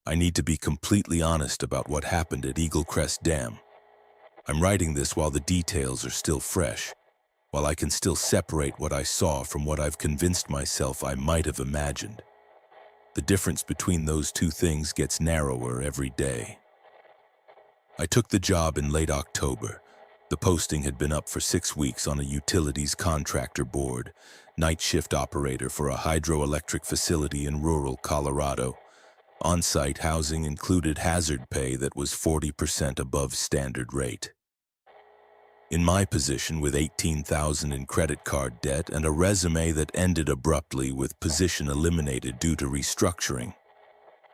I need to be completely honest about what happened at Eagle Crest Dam. I'm writing this while the details are still fresh, while I can still separate what I saw from what I've convinced myself I might have imagined. The difference between those two things gets narrower every day. I took the job in late October. The posting had been up for 6 weeks on a utilities contractor board, night shift operator for a hydroelectric facility in rural Colorado. On-site housing included hazard pay that was 40% above standard rate. In my position with $18,000 in credit card debt and a resume that ended abruptly with position eliminated due to restructuring,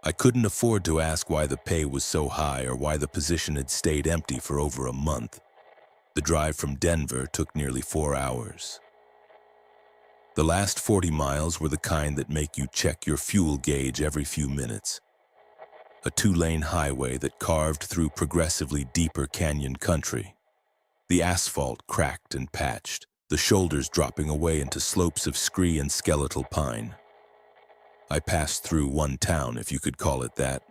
I couldn't afford to ask why the pay was so high or why the position had stayed empty for over a month. The drive from Denver took nearly 4 hours. The last 40 miles were the kind that make you check your fuel gauge every few minutes. A 2-lane highway that carved through progressively deeper canyon country. The asphalt cracked and patched, the shoulders dropping away into slopes of scree and skeletal pine. I passed through one town, if you could call it that.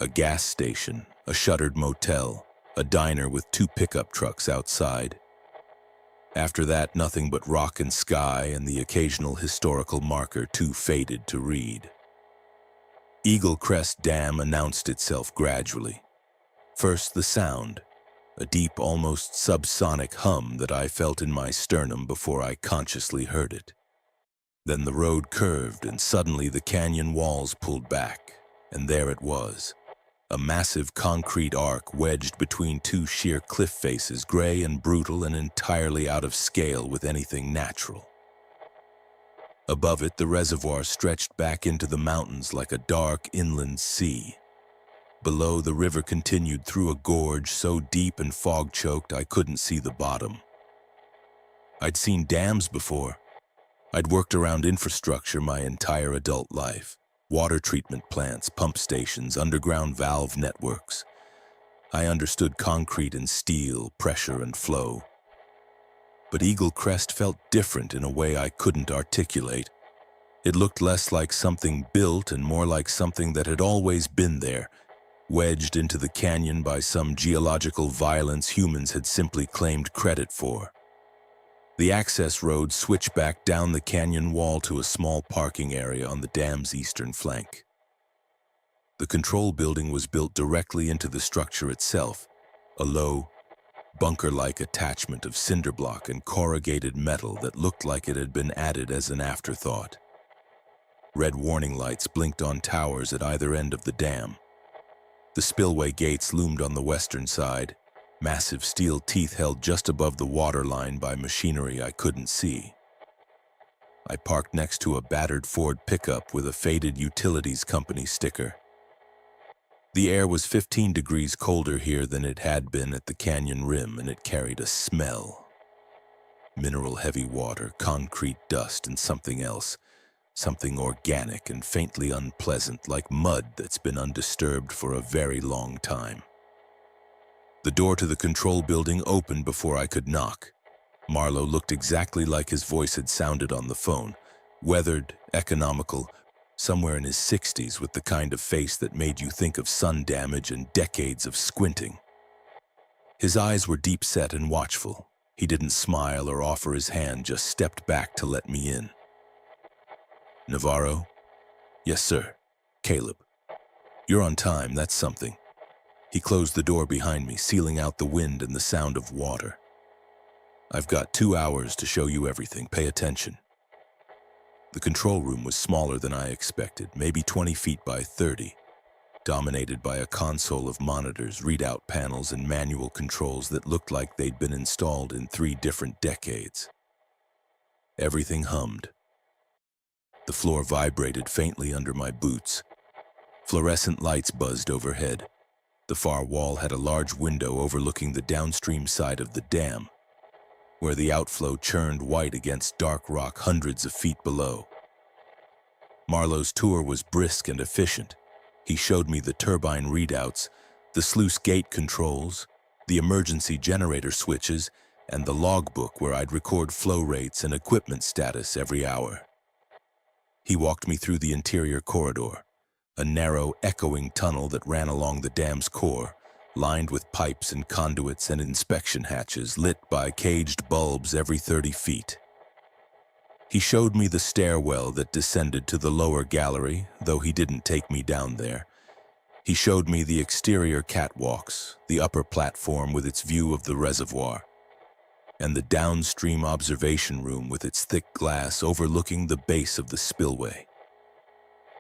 A gas station, a shuttered motel, a diner with 2 pickup trucks outside. After that, nothing but rock and sky and the occasional historical marker too faded to read. Eagle Crest Dam announced itself gradually. First, the sound, a deep, almost subsonic hum that I felt in my sternum before I consciously heard it. Then the road curved and suddenly the canyon walls pulled back, and there it was. A massive concrete arc wedged between 2 sheer cliff faces, gray and brutal and entirely out of scale with anything natural. Above it, the reservoir stretched back into the mountains like a dark inland sea. Below, the river continued through a gorge so deep and fog-choked I couldn't see the bottom. I'd seen dams before. I'd worked around infrastructure my entire adult life. Water treatment plants, pump stations, underground valve networks. I understood concrete and steel, pressure and flow. But Eagle Crest felt different in a way I couldn't articulate. It looked less like something built and more like something that had always been there, wedged into the canyon by some geological violence humans had simply claimed credit for. The access road switched back down the canyon wall to a small parking area on the dam's eastern flank. The control building was built directly into the structure itself, a low, bunker-like attachment of cinder block and corrugated metal that looked like it had been added as an afterthought. Red warning lights blinked on towers at either end of the dam. The spillway gates loomed on the western side, massive steel teeth held just above the water line by machinery I couldn't see. I parked next to a battered Ford pickup with a faded utilities company sticker. The air was 15 degrees colder here than it had been at the canyon rim, and it carried a smell. Mineral-heavy water, concrete dust, and something else. Something organic and faintly unpleasant, like mud that's been undisturbed for a very long time. The door to the control building opened before I could knock. Marlowe looked exactly like his voice had sounded on the phone, weathered, economical, somewhere in his 60s with the kind of face that made you think of sun damage and decades of squinting. His eyes were deep-set and watchful. He didn't smile or offer his hand, just stepped back to let me in. Navarro? Yes, sir. Caleb. You're on time, that's something. He closed the door behind me, sealing out the wind and the sound of water. I've got 2 hours to show you everything. Pay attention. The control room was smaller than I expected, maybe 20 feet by 30, dominated by a console of monitors, readout panels, and manual controls that looked like they'd been installed in 3 different decades. Everything hummed. The floor vibrated faintly under my boots. Fluorescent lights buzzed overhead. The far wall had a large window overlooking the downstream side of the dam, where the outflow churned white against dark rock hundreds of feet below. Marlowe's tour was brisk and efficient. He showed me the turbine readouts, the sluice gate controls, the emergency generator switches, and the logbook where I'd record flow rates and equipment status every hour. He walked me through the interior corridor, a narrow, echoing tunnel that ran along the dam's core, lined with pipes and conduits and inspection hatches lit by caged bulbs every 30 feet. He showed me the stairwell that descended to the lower gallery, though he didn't take me down there. He showed me the exterior catwalks, the upper platform with its view of the reservoir, and the downstream observation room with its thick glass overlooking the base of the spillway.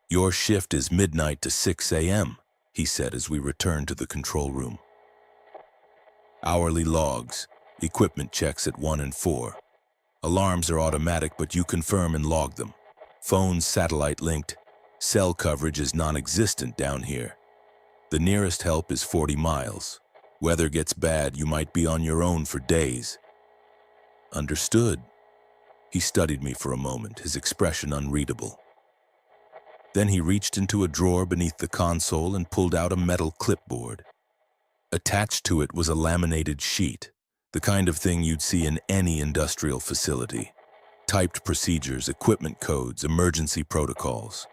"Your shift is midnight to 6 a.m., he said as we returned to the control room. "Hourly logs, equipment checks at 1 and 4. Alarms are automatic, but you confirm and log them. Phones satellite linked. Cell coverage is non-existent down here. The nearest help is 40 miles. Weather gets bad, you might be on your own for days." "Understood." He studied me for a moment, his expression unreadable. Then he reached into a drawer beneath the console and pulled out a metal clipboard. Attached to it was a laminated sheet, the kind of thing you'd see in any industrial facility. Typed procedures, equipment codes, emergency protocols.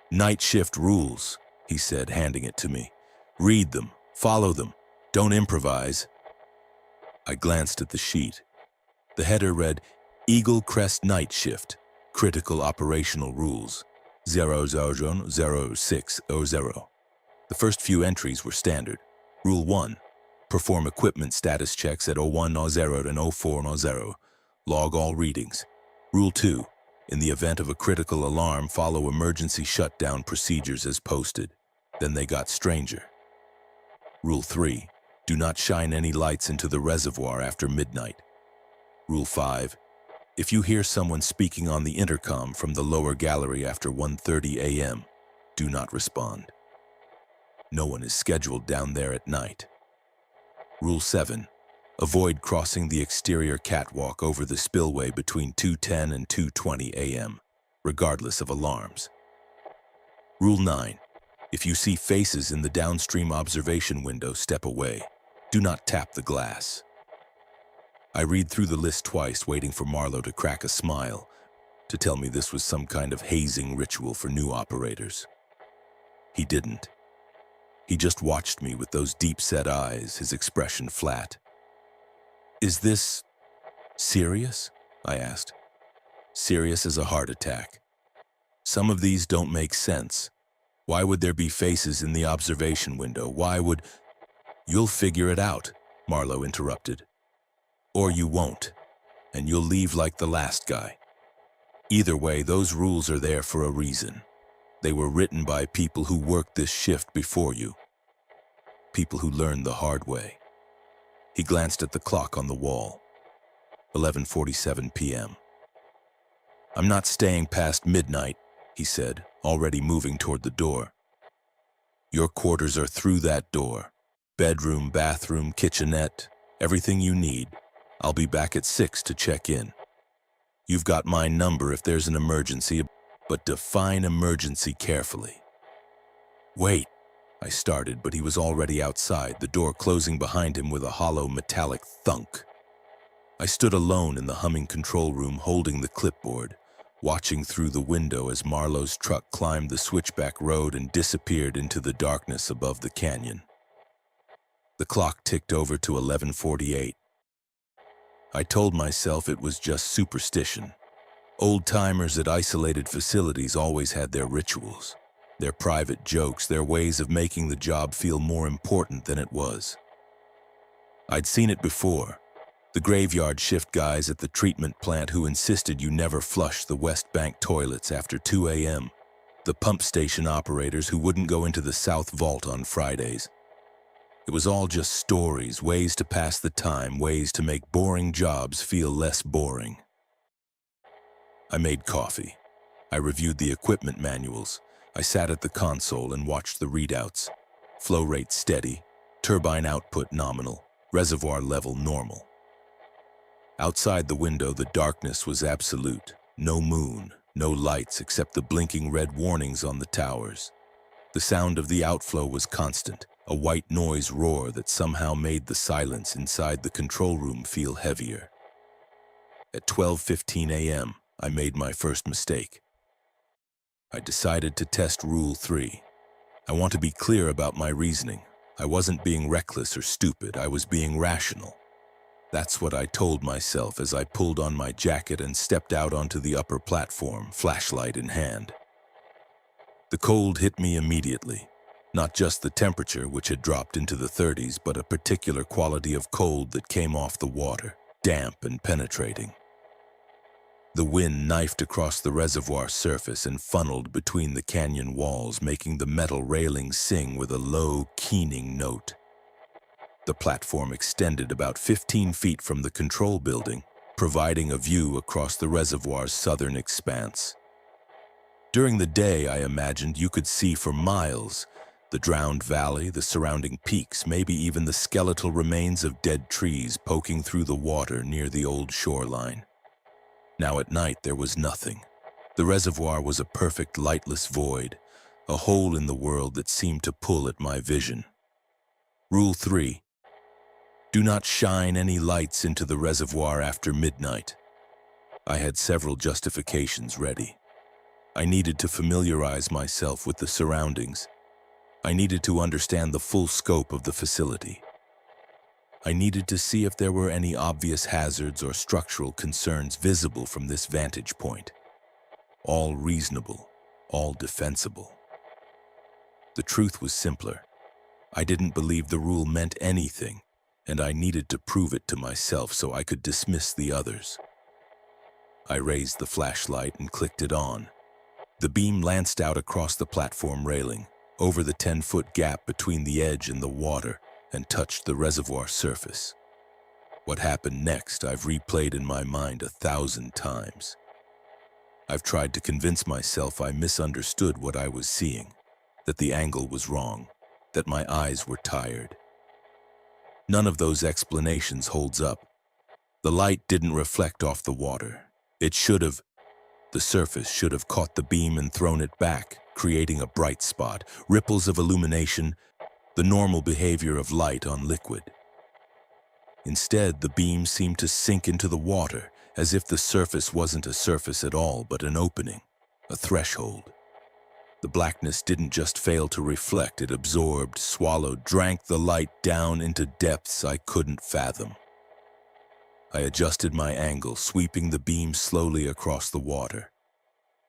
"Night shift rules," he said, handing it to me. "Read them, follow them, don't improvise." I glanced at the sheet. The header read, "Eagle Crest Night Shift, Critical Operational Rules, 000600. The first few entries were standard. Rule 1, perform equipment status checks at 01:00 and 04:00. Log all readings. Rule 2, in the event of a critical alarm, follow emergency shutdown procedures as posted. Then they got stranger. Rule 3, do not shine any lights into the reservoir after midnight. Rule 5, if you hear someone speaking on the intercom from the lower gallery after 1:30 a.m., do not respond. No one is scheduled down there at night. Rule 7, avoid crossing the exterior catwalk over the spillway between 2:10 and 2:20 a.m., regardless of alarms. Rule 9, if you see faces in the downstream observation window, step away. Do not tap the glass. I read through the list twice, waiting for Marlowe to crack a smile, to tell me this was some kind of hazing ritual for new operators. He didn't. He just watched me with those deep-set eyes, his expression flat. "Is this serious?" I asked. "Serious as a heart attack. Some of these don't make sense. Why would there be faces in the observation window? Why would—" "You'll figure it out," Marlowe interrupted. "Or you won't, and you'll leave like the last guy. Either way, those rules are there for a reason. They were written by people who worked this shift before you. People who learned the hard way." He glanced at the clock on the wall. 11:47 p.m. "I'm not staying past midnight," he said, already moving toward the door. "Your quarters are through that door. Bedroom, bathroom, kitchenette, everything you need. I'll be back at 6 to check in. You've got my number if there's an emergency, but define emergency carefully." "Wait," I started, but he was already outside, the door closing behind him with a hollow metallic thunk. I stood alone in the humming control room, holding the clipboard, watching through the window as Marlowe's truck climbed the switchback road and disappeared into the darkness above the canyon. The clock ticked over to 11:48. I told myself it was just superstition. Old-timers at isolated facilities always had their rituals, their private jokes, their ways of making the job feel more important than it was. I'd seen it before. The graveyard shift guys at the treatment plant who insisted you never flush the West Bank toilets after 2 a.m. The pump station operators who wouldn't go into the South Vault on Fridays. It was all just stories, ways to pass the time, ways to make boring jobs feel less boring. I made coffee. I reviewed the equipment manuals. I sat at the console and watched the readouts. Flow rate steady, turbine output nominal, reservoir level normal. Outside the window, the darkness was absolute. No moon, no lights except the blinking red warnings on the towers. The sound of the outflow was constant, a white noise roar that somehow made the silence inside the control room feel heavier. At 12:15 a.m., I made my first mistake. I decided to test Rule 3, I want to be clear about my reasoning. I wasn't being reckless or stupid, I was being rational. That's what I told myself as I pulled on my jacket and stepped out onto the upper platform, flashlight in hand. The cold hit me immediately. Not just the temperature, which had dropped into the 30s, but a particular quality of cold that came off the water, damp and penetrating. The wind knifed across the reservoir surface and funneled between the canyon walls, making the metal railings sing with a low, keening note. The platform extended about 15 feet from the control building, providing a view across the reservoir's southern expanse. During the day, I imagined you could see for miles the drowned valley, the surrounding peaks, maybe even the skeletal remains of dead trees poking through the water near the old shoreline. Now at night, there was nothing. The reservoir was a perfect lightless void, a hole in the world that seemed to pull at my vision. Rule 3. Do not shine any lights into the reservoir after midnight. I had several justifications ready. I needed to familiarize myself with the surroundings. I needed to understand the full scope of the facility. I needed to see if there were any obvious hazards or structural concerns visible from this vantage point. All reasonable, all defensible. The truth was simpler. I didn't believe the rule meant anything, and I needed to prove it to myself so I could dismiss the others. I raised the flashlight and clicked it on. The beam lanced out across the platform railing, over the 10-foot gap between the edge and the water, and touched the reservoir surface. What happened next I've replayed in my mind 1,000 times. I've tried to convince myself I misunderstood what I was seeing, that the angle was wrong, that my eyes were tired. None of those explanations holds up. The light didn't reflect off the water. It should have. The surface should have caught the beam and thrown it back, creating a bright spot, ripples of illumination, the normal behavior of light on liquid. Instead, the beam seemed to sink into the water, as if the surface wasn't a surface at all, but an opening, a threshold. The blackness didn't just fail to reflect, it absorbed, swallowed, drank the light down into depths I couldn't fathom. I adjusted my angle, sweeping the beam slowly across the water.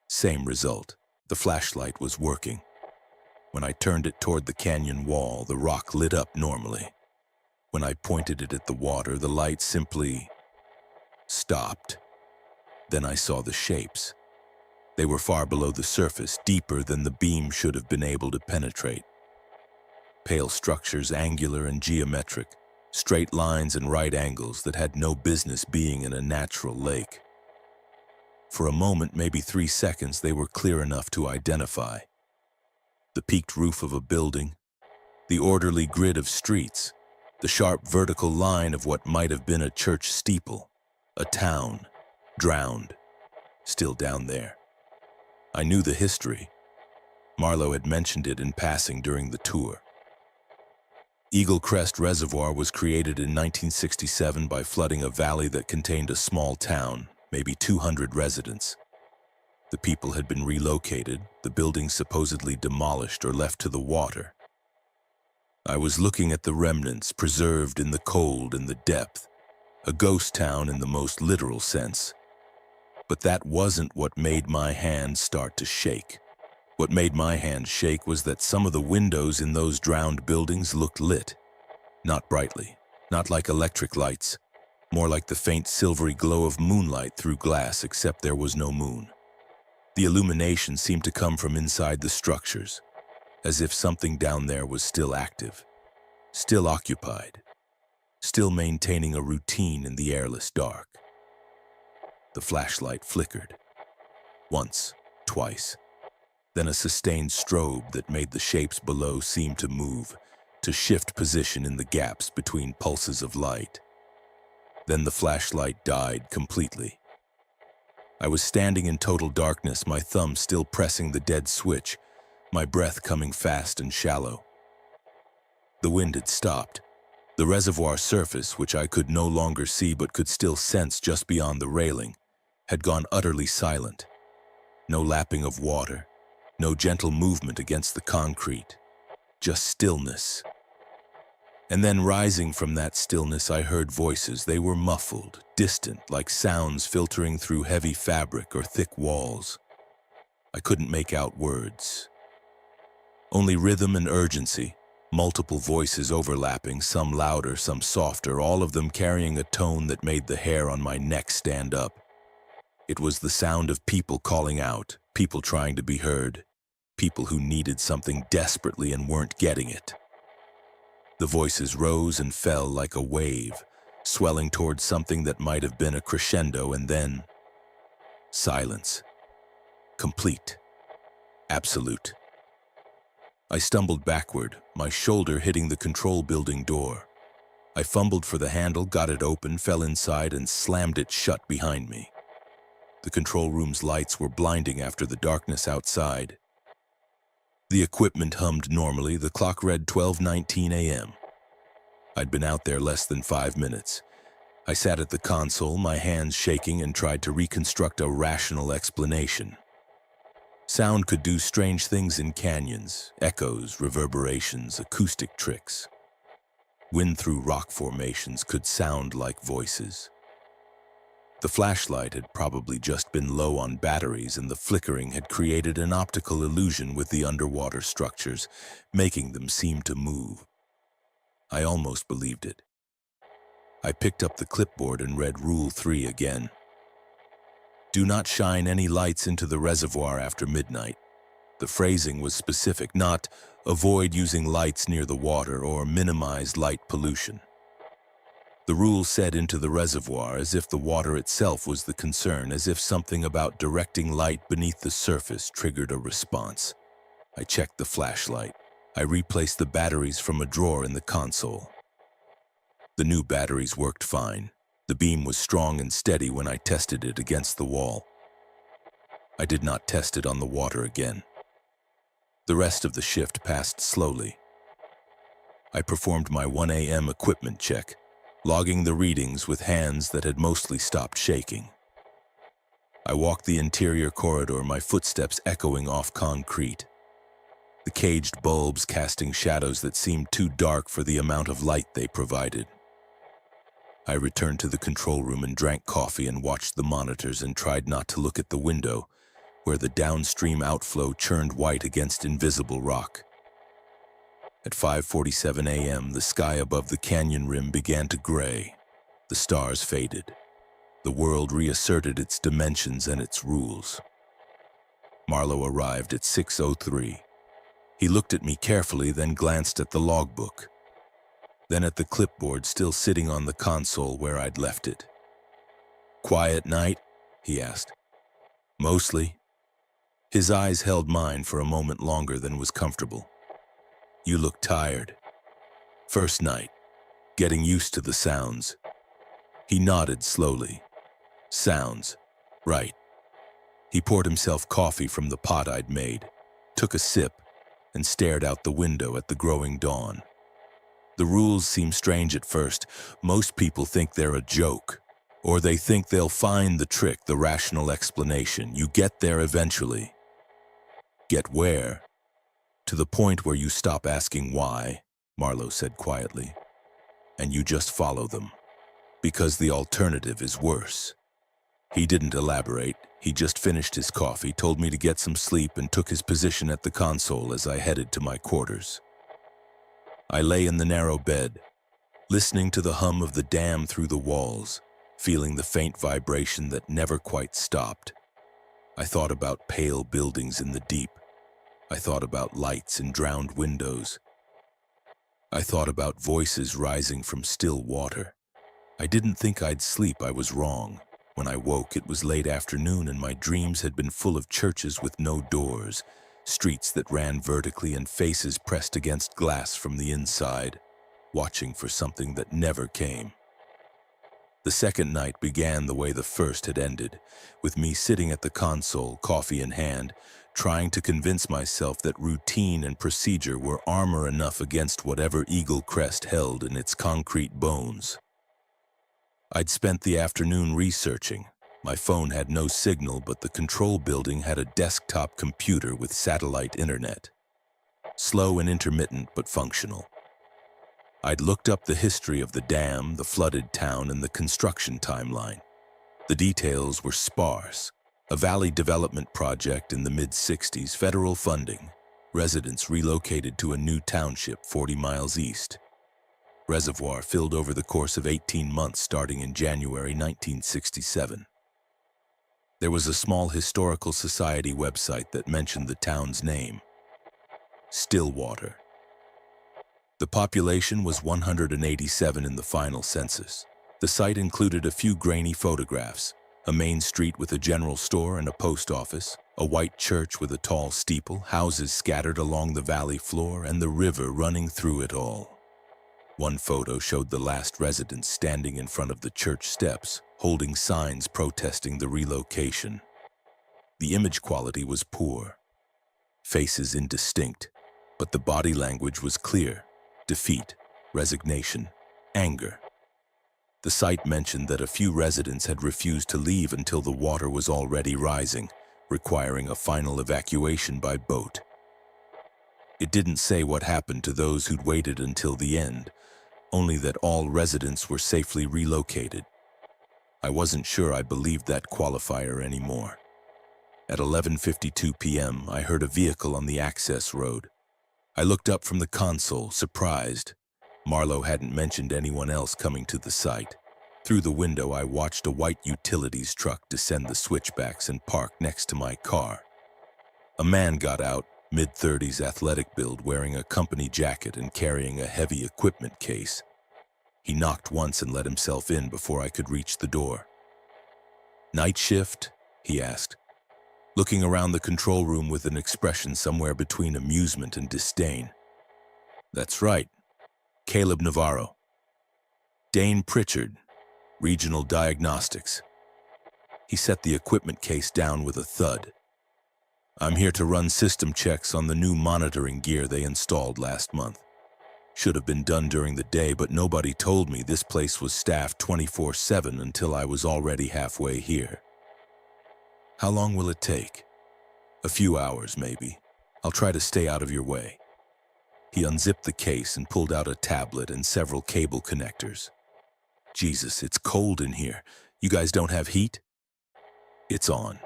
Same result. The flashlight was working. When I turned it toward the canyon wall, the rock lit up normally. When I pointed it at the water, the light simply stopped. Then I saw the shapes. They were far below the surface, deeper than the beam should have been able to penetrate. Pale structures, angular and geometric, straight lines and right angles that had no business being in a natural lake. For a moment, maybe 3 seconds, they were clear enough to identify. The peaked roof of a building, the orderly grid of streets, the sharp vertical line of what might have been a church steeple, a town, drowned, still down there. I knew the history. Marlowe had mentioned it in passing during the tour. Eagle Crest Reservoir was created in 1967 by flooding a valley that contained a small town, maybe 200 residents. The people had been relocated, the buildings supposedly demolished or left to the water. I was looking at the remnants preserved in the cold and the depth, a ghost town in the most literal sense. But that wasn't what made my hand start to shake. What made my hand shake was that some of the windows in those drowned buildings looked lit. Not brightly, not like electric lights, more like the faint silvery glow of moonlight through glass, except there was no moon. The illumination seemed to come from inside the structures, as if something down there was still active, still occupied, still maintaining a routine in the airless dark. The flashlight flickered. Once, twice. Then a sustained strobe that made the shapes below seem to move, to shift position in the gaps between pulses of light. Then the flashlight died completely. I was standing in total darkness, my thumb still pressing the dead switch, my breath coming fast and shallow. The wind had stopped. The reservoir surface, which I could no longer see but could still sense just beyond the railing, had gone utterly silent. No lapping of water, no gentle movement against the concrete, just stillness. And then rising from that stillness, I heard voices. They were muffled, distant, like sounds filtering through heavy fabric or thick walls. I couldn't make out words. Only rhythm and urgency, multiple voices overlapping, some louder, some softer, all of them carrying a tone that made the hair on my neck stand up. It was the sound of people calling out, people trying to be heard, people who needed something desperately and weren't getting it. The voices rose and fell like a wave, swelling towards something that might have been a crescendo, and then silence. Complete. Absolute. I stumbled backward, my shoulder hitting the control building door. I fumbled for the handle, got it open, fell inside, and slammed it shut behind me. The control room's lights were blinding after the darkness outside. The equipment hummed normally. The clock read 12:19 a.m. I'd been out there less than 5 minutes. I sat at the console, my hands shaking, and tried to reconstruct a rational explanation. Sound could do strange things in canyons, echoes, reverberations, acoustic tricks. Wind through rock formations could sound like voices. The flashlight had probably just been low on batteries, and the flickering had created an optical illusion with the underwater structures, making them seem to move. I almost believed it. I picked up the clipboard and read Rule 3 again. Do not shine any lights into the reservoir after midnight. The phrasing was specific, not avoid using lights near the water or minimize light pollution. The rule said into the reservoir, as if the water itself was the concern, as if something about directing light beneath the surface triggered a response. I checked the flashlight. I replaced the batteries from a drawer in the console. The new batteries worked fine. The beam was strong and steady when I tested it against the wall. I did not test it on the water again. The rest of the shift passed slowly. I performed my 1 a.m. equipment check, logging the readings with hands that had mostly stopped shaking. I walked the interior corridor, my footsteps echoing off concrete. The caged bulbs casting shadows that seemed too dark for the amount of light they provided. I returned to the control room and drank coffee and watched the monitors and tried not to look at the window, where the downstream outflow churned white against invisible rock. At 5:47 a.m., the sky above the canyon rim began to gray. The stars faded. The world reasserted its dimensions and its rules. Marlowe arrived at 6:03. He looked at me carefully, then glanced at the logbook. Then at the clipboard still sitting on the console where I'd left it. Quiet night? He asked. Mostly. His eyes held mine for a moment longer than was comfortable. You look tired. First night. Getting used to the sounds. He nodded slowly. Sounds. Right. He poured himself coffee from the pot I'd made, took a sip, and stared out the window at the growing dawn. The rules seem strange at first. Most people think they're a joke, or they think they'll find the trick, the rational explanation. You get there eventually. Get where? To the point where you stop asking why, Marlowe said quietly, and you just follow them, because the alternative is worse. He didn't elaborate. He just finished his coffee, told me to get some sleep, and took his position at the console as I headed to my quarters. I lay in the narrow bed, listening to the hum of the dam through the walls, feeling the faint vibration that never quite stopped. I thought about pale buildings in the deep. I thought about lights in drowned windows. I thought about voices rising from still water. I didn't think I'd sleep. I was wrong. When I woke, it was late afternoon, and my dreams had been full of churches with no doors, streets that ran vertically, and faces pressed against glass from the inside, watching for something that never came. The second night began the way the first had ended, with me sitting at the console, coffee in hand, trying to convince myself that routine and procedure were armor enough against whatever Eagle Crest held in its concrete bones. I'd spent the afternoon researching. My phone had no signal, but the control building had a desktop computer with satellite internet. slow and intermittent but functional. I'd looked up the history of the dam, the flooded town, and the construction timeline. The details were sparse. A valley development project in the mid-60s, federal funding. Residents relocated to a new township 40 miles east. Reservoir filled over the course of 18 months starting in January 1967. There was a small historical society website that mentioned the town's name, Stillwater. The population was 187 in the final census. The site included a few grainy photographs, a main street with a general store and a post office, a white church with a tall steeple, houses scattered along the valley floor, and the river running through it all. One photo showed the last residents standing in front of the church steps, holding signs protesting the relocation. The image quality was poor, faces indistinct, but the body language was clear: defeat, resignation, anger. The site mentioned that a few residents had refused to leave until the water was already rising, requiring a final evacuation by boat. It didn't say what happened to those who'd waited until the end, only that all residents were safely relocated. I wasn't sure I believed that qualifier anymore. At 11:52 p.m., I heard a vehicle on the access road. I looked up from the console, surprised. Marlowe hadn't mentioned anyone else coming to the site. Through the window, I watched a white utilities truck descend the switchbacks and park next to my car. A man got out, mid-30s athletic build, wearing a company jacket and carrying a heavy equipment case. He knocked once and let himself in before I could reach the door. "Night shift?" he asked, looking around the control room with an expression somewhere between amusement and disdain. "That's right. Caleb Navarro. Dane Pritchard, Regional Diagnostics." He set the equipment case down with a thud. "I'm here to run system checks on the new monitoring gear they installed last month. Should have been done during the day, but nobody told me this place was staffed 24/7 until I was already halfway here." "How long will it take?" "A few hours, maybe. I'll try to stay out of your way." He unzipped the case and pulled out a tablet and several cable connectors. "Jesus, it's cold in here. You guys don't have heat?" "It's on.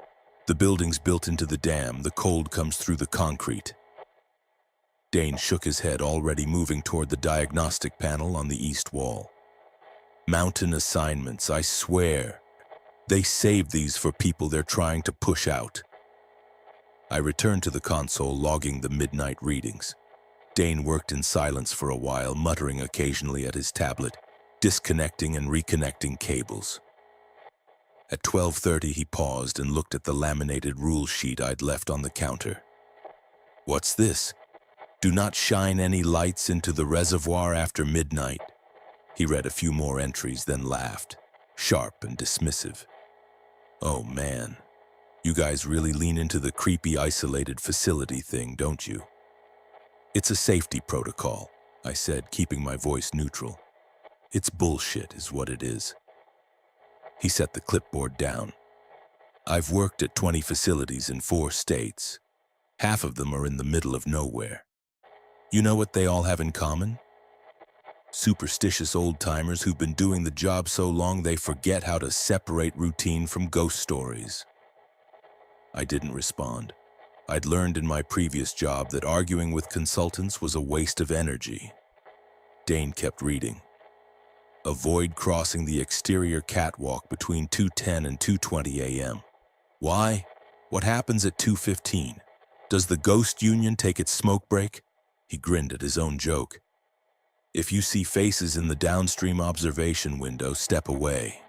The building's built into the dam. The cold comes through the concrete." Dane shook his head, already moving toward the diagnostic panel on the east wall. "Mountain assignments, I swear. They save these for people they're trying to push out." I returned to the console, logging the midnight readings. Dane worked in silence for a while, muttering occasionally at his tablet, disconnecting and reconnecting cables. At 12:30, he paused and looked at the laminated rule sheet I'd left on the counter. "What's this? Do not shine any lights into the reservoir after midnight." He read a few more entries, then laughed, sharp and dismissive. "Oh man, you guys really lean into the creepy isolated facility thing, don't you?" "It's a safety protocol," I said, keeping my voice neutral. "It's bullshit is what it is." He set the clipboard down. "I've worked at 20 facilities in 4 states. Half of them are in the middle of nowhere. You know what they all have in common? Superstitious old-timers who've been doing the job so long they forget how to separate routine from ghost stories." I didn't respond. I'd learned in my previous job that arguing with consultants was a waste of energy. Dane kept reading. "Avoid crossing the exterior catwalk between 2:10 and 2:20 a.m. Why? What happens at 2:15? Does the ghost union take its smoke break?" He grinned at his own joke. "If you see faces in the downstream observation window, step away."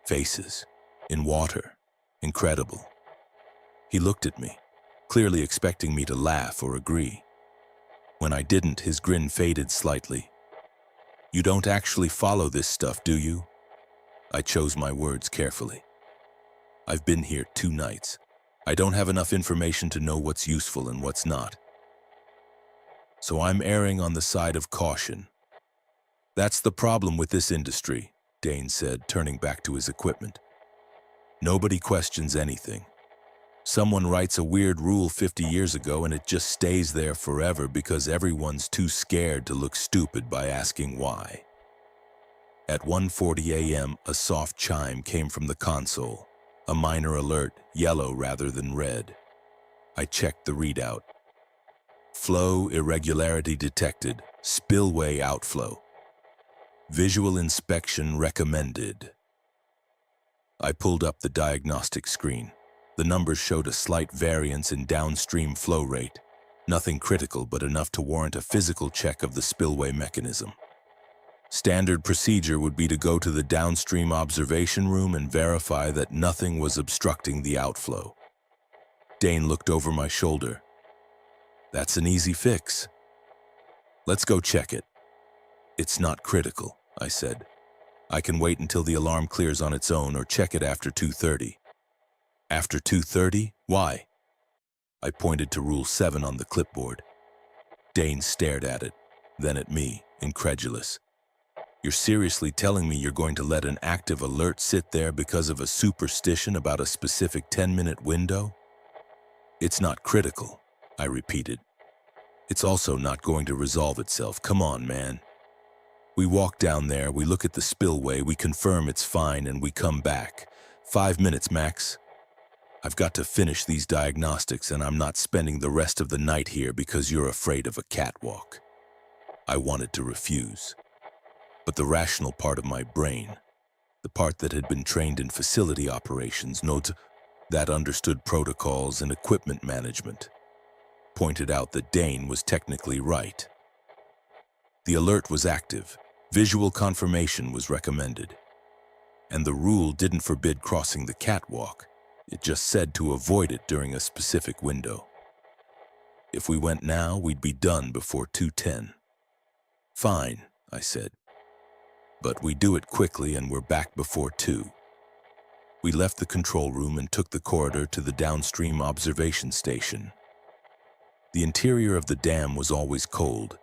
Faces. In water. Incredible. He looked at me, clearly expecting me to laugh or agree. When I didn't, his grin faded slightly. "You don't actually follow this stuff, do you?" I chose my words carefully. "I've been here 2 nights. I don't have enough information to know what's useful and what's not. So I'm erring on the side of caution." "That's the problem with this industry," Dane said, turning back to his equipment. "Nobody questions anything. Someone writes a weird rule 50 years ago and it just stays there forever because everyone's too scared to look stupid by asking why. At 1:40 a.m., a soft chime came from the console, a minor alert, yellow rather than red. I checked the readout. Flow irregularity detected, spillway outflow. Visual inspection recommended. I pulled up the diagnostic screen. The numbers showed a slight variance in downstream flow rate. Nothing critical, but enough to warrant a physical check of the spillway mechanism. Standard procedure would be to go to the downstream observation room and verify that nothing was obstructing the outflow. Dane looked over my shoulder. That's an easy fix. Let's go check it. It's not critical, I said. I can wait until the alarm clears on its own or check it after 2:30. After 2:30? Why? I pointed to Rule 7 on the clipboard. Dane stared at it, then at me, incredulous. You're seriously telling me you're going to let an active alert sit there because of a superstition about a specific 10-minute window? It's not critical, I repeated. It's also not going to resolve itself. Come on, man. We walk down there, we look at the spillway, we confirm it's fine, and we come back. 5 minutes, max. I've got to finish these diagnostics, and I'm not spending the rest of the night here because you're afraid of a catwalk. I wanted to refuse. But the rational part of my brain, the part that had been trained in facility operations, that understood protocols and equipment management, pointed out that Dane was technically right. The alert was active, visual confirmation was recommended, and the rule didn't forbid crossing the catwalk. It just said to avoid it during a specific window. If we went now, we'd be done before 2:10. Fine, I said. But we do it quickly and we're back before 2. We left the control room and took the corridor to the downstream observation station. The interior of the dam was always cold,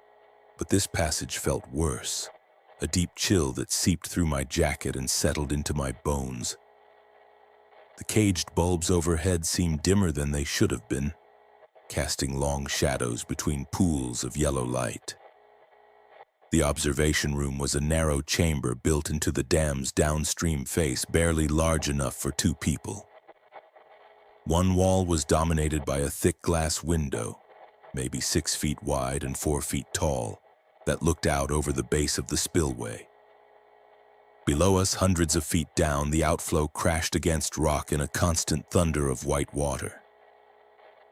but this passage felt worse. A deep chill that seeped through my jacket and settled into my bones. The caged bulbs overhead seemed dimmer than they should have been, casting long shadows between pools of yellow light. The observation room was a narrow chamber built into the dam's downstream face, barely large enough for 2 people. One wall was dominated by a thick glass window, maybe 6 feet wide and 4 feet tall, that looked out over the base of the spillway. Below us, hundreds of feet down, the outflow crashed against rock in a constant thunder of white water.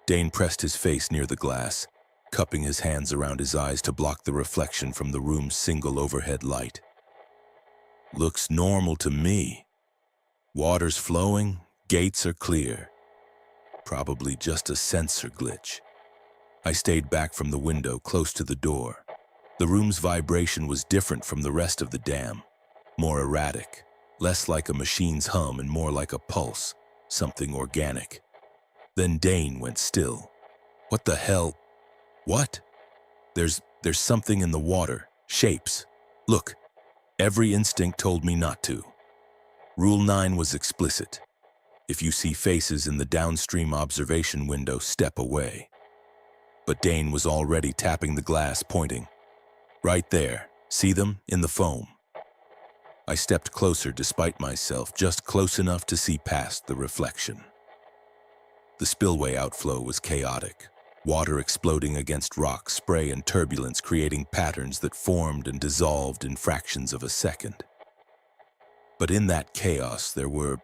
Dane pressed his face near the glass, cupping his hands around his eyes to block the reflection from the room's single overhead light. Looks normal to me. Water's flowing, gates are clear. Probably just a sensor glitch. I stayed back from the window, close to the door. The room's vibration was different from the rest of the dam. More erratic, less like a machine's hum and more like a pulse, something organic. Then Dane went still. What the hell? What? There's something in the water, shapes. Look, every instinct told me not to. Rule 9 was explicit. If you see faces in the downstream observation window, step away. But Dane was already tapping the glass, pointing. Right there, see them in the foam. I stepped closer despite myself, just close enough to see past the reflection. The spillway outflow was chaotic, water exploding against rock, spray and turbulence creating patterns that formed and dissolved in fractions of a second. But in that chaos there were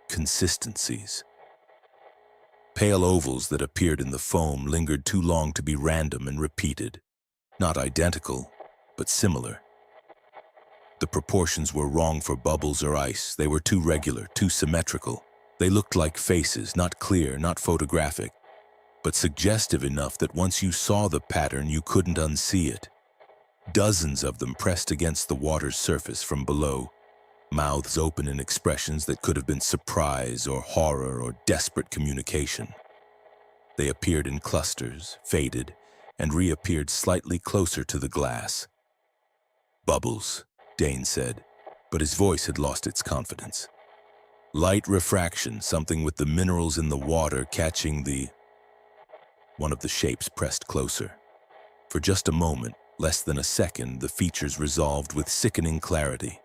consistencies. Pale ovals that appeared in the foam lingered too long to be random and repeated. Not identical, but similar. The proportions were wrong for bubbles or ice. They were too regular, too symmetrical. They looked like faces, not clear, not photographic, but suggestive enough that once you saw the pattern, you couldn't unsee it. Dozens of them pressed against the water's surface from below, mouths open in expressions that could have been surprise or horror or desperate communication. They appeared in clusters, faded, and reappeared slightly closer to the glass. Bubbles, Dane said, but his voice had lost its confidence. Light refraction, something with the minerals in the water catching the... One of the shapes pressed closer. For just a moment, less than a second, the features resolved with sickening clarity.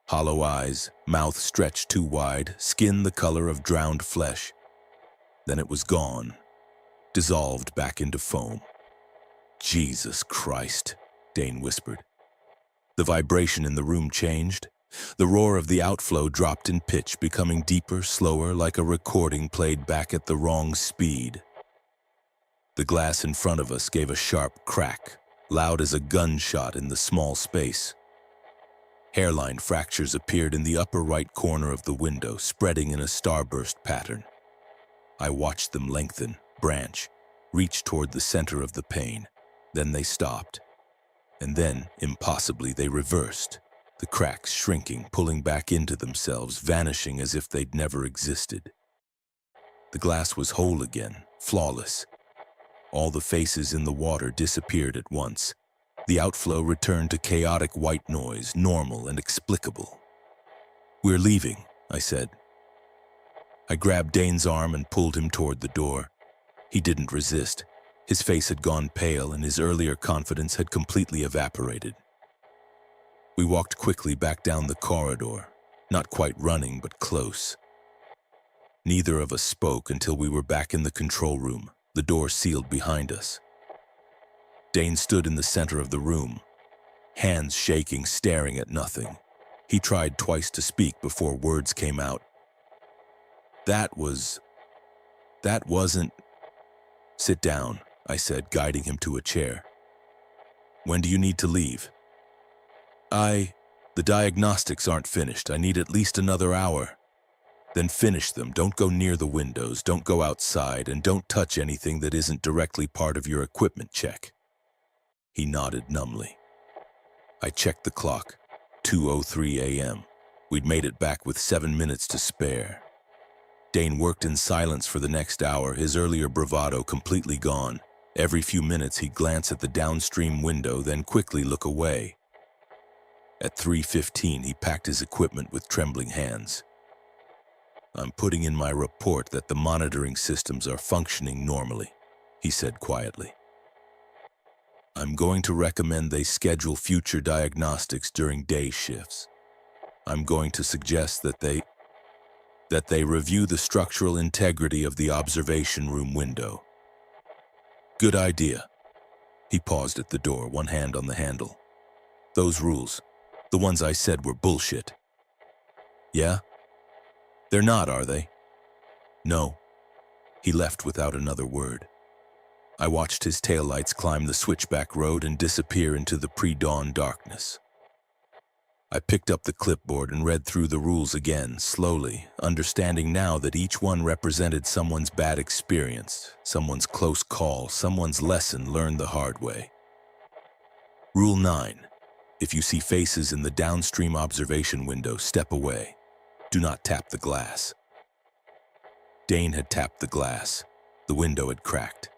Hollow eyes, mouth stretched too wide, skin the color of drowned flesh. Then it was gone, dissolved back into foam. "Jesus Christ," Dane whispered. The vibration in the room changed. The roar of the outflow dropped in pitch, becoming deeper, slower, like a recording played back at the wrong speed. The glass in front of us gave a sharp crack, loud as a gunshot in the small space. Hairline fractures appeared in the upper right corner of the window, spreading in a starburst pattern. I watched them lengthen, branch, reach toward the center of the pane. Then they stopped. And then, impossibly, they reversed, the cracks shrinking, pulling back into themselves, vanishing as if they'd never existed. The glass was whole again, flawless. All the faces in the water disappeared at once. The outflow returned to chaotic white noise, normal and explicable. "We're leaving," I said. I grabbed Dane's arm and pulled him toward the door. He didn't resist. His face had gone pale and his earlier confidence had completely evaporated. We walked quickly back down the corridor, not quite running but close. Neither of us spoke until we were back in the control room, the door sealed behind us. Dane stood in the center of the room, hands shaking, staring at nothing. He tried twice to speak before words came out. That wasn't... "Sit down," I said, guiding him to a chair. "When do you need to leave?" The diagnostics aren't finished. I need at least another hour." "Then finish them. Don't go near the windows, don't go outside, and don't touch anything that isn't directly part of your equipment check." He nodded numbly. I checked the clock. 2:03 a.m. We'd made it back with 7 minutes to spare. Dane worked in silence for the next hour, his earlier bravado completely gone. Every few minutes he'd glance at the downstream window, then quickly look away. At 3:15 he packed his equipment with trembling hands. "I'm putting in my report that the monitoring systems are functioning normally," he said quietly. "I'm going to recommend they schedule future diagnostics during day shifts. I'm going to suggest that they review the structural integrity of the observation room window." "Good idea." He paused at the door, one hand on the handle. "Those rules, the ones I said were bullshit." "Yeah? They're not, are they?" "No." He left without another word. I watched his taillights climb the switchback road and disappear into the pre-dawn darkness. I picked up the clipboard and read through the rules again, slowly, understanding now that each one represented someone's bad experience, someone's close call, someone's lesson learned the hard way. Rule 9. If you see faces in the downstream observation window, step away. Do not tap the glass. Dane had tapped the glass. The window had cracked.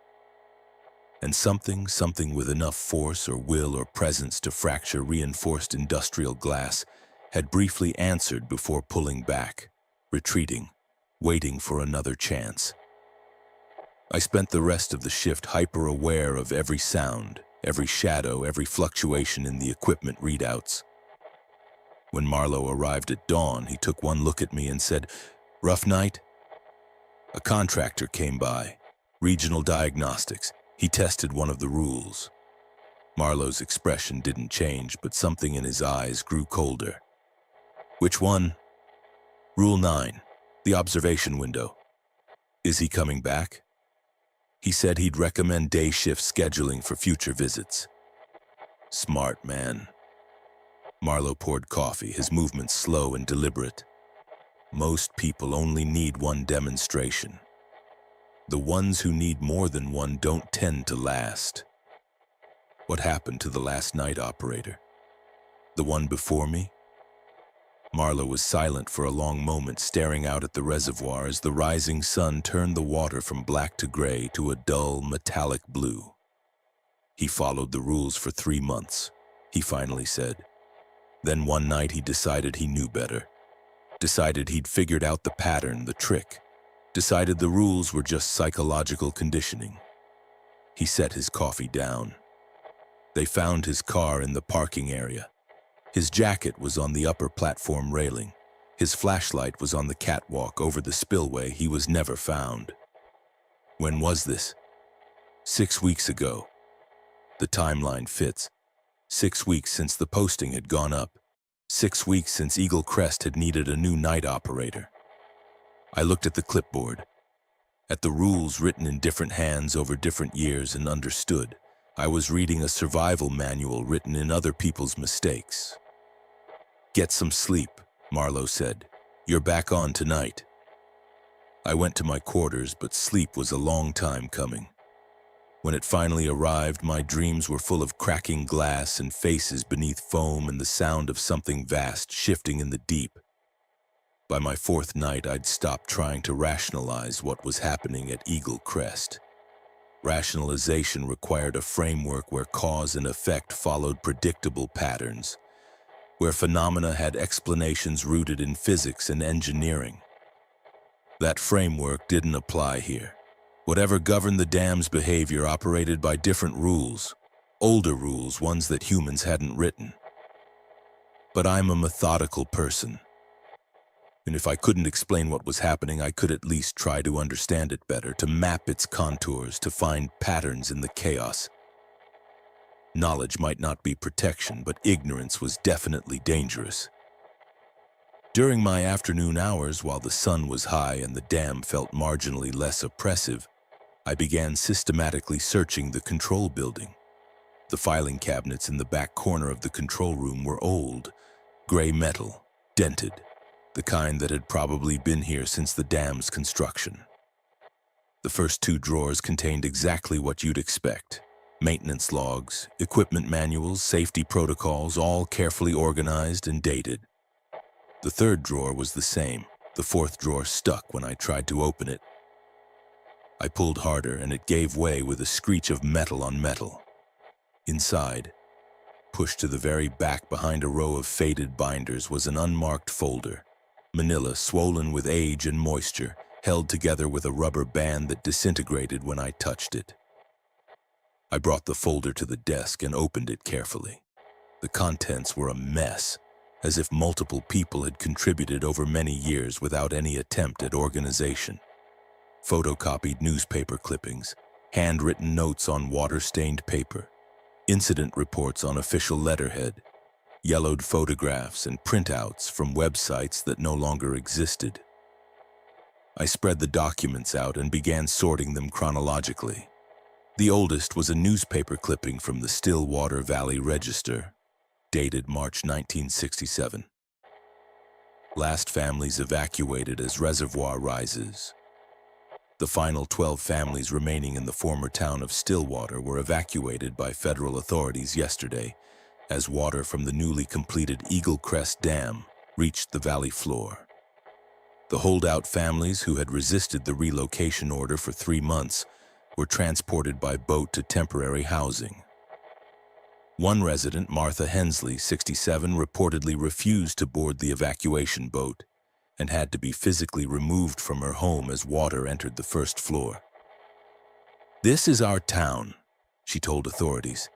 And something with enough force or will or presence to fracture reinforced industrial glass had briefly answered before pulling back, retreating, waiting for another chance. I spent the rest of the shift hyper-aware of every sound, every shadow, every fluctuation in the equipment readouts. When Marlowe arrived at dawn, he took one look at me and said, "Rough night?" A contractor came by, Regional Diagnostics. He tested one of the rules. Marlowe's expression didn't change, but something in his eyes grew colder. "Which one?" "Rule 9, the observation window." "Is he coming back?" "He said he'd recommend day shift scheduling for future visits." "Smart man." Marlowe poured coffee, his movements slow and deliberate. "Most people only need one demonstration. The ones who need more than one don't tend to last." "What happened to the last night operator? The one before me?" Marlowe was silent for a long moment, staring out at the reservoir as the rising sun turned the water from black to gray to a dull, metallic blue. "He followed the rules for 3 months," he finally said. "Then one night he decided he knew better. decided he'd figured out the pattern, the trick, decided the rules were just psychological conditioning. He set his coffee down. They found his car in the parking area. His jacket was on the upper platform railing. His flashlight was on the catwalk over the spillway. He was never found. When was this? 6 weeks ago. The timeline fits. 6 weeks since the posting had gone up. 6 weeks since Eagle Crest had needed a new night operator. I looked at the clipboard, at the rules written in different hands over different years, and understood. I was reading a survival manual written in other people's mistakes. "Get some sleep," Marlowe said. "You're back on tonight." I went to my quarters, but sleep was a long time coming. When it finally arrived, my dreams were full of cracking glass and faces beneath foam and the sound of something vast shifting in the deep. By my fourth night, I'd stopped trying to rationalize what was happening at Eagle Crest. Rationalization required a framework where cause and effect followed predictable patterns, where phenomena had explanations rooted in physics and engineering. That framework didn't apply here. Whatever governed the dam's behavior operated by different rules, older rules, ones that humans hadn't written. But I'm a methodical person, and if I couldn't explain what was happening, I could at least try to understand it better, to map its contours, to find patterns in the chaos. Knowledge might not be protection, but ignorance was definitely dangerous. During my afternoon hours, while the sun was high and the dam felt marginally less oppressive, I began systematically searching the control building. The filing cabinets in the back corner of the control room were old, gray metal, dented, the kind that had probably been here since the dam's construction. The first 2 drawers contained exactly what you'd expect: maintenance logs, equipment manuals, safety protocols, all carefully organized and dated. The 3rd drawer was the same. The 4th drawer stuck when I tried to open it. I pulled harder, and it gave way with a screech of metal on metal. Inside, pushed to the very back behind a row of faded binders, was an unmarked folder, manila swollen with age and moisture, held together with a rubber band that disintegrated when I touched it. I brought the folder to the desk and opened it carefully. The contents were a mess, as if multiple people had contributed over many years without any attempt at organization. Photocopied newspaper clippings, handwritten notes on water-stained paper, incident reports on official letterhead, yellowed photographs and printouts from websites that no longer existed. I spread the documents out and began sorting them chronologically. The oldest was a newspaper clipping from the Stillwater Valley Register, dated March 1967. Last families evacuated as reservoir rises. The final 12 families remaining in the former town of Stillwater were evacuated by federal authorities yesterday as water from the newly completed Eagle Crest Dam reached the valley floor. The holdout families who had resisted the relocation order for 3 months were transported by boat to temporary housing. One resident, Martha Hensley, 67, reportedly refused to board the evacuation boat and had to be physically removed from her home as water entered the first floor. "This is our town," she told authorities.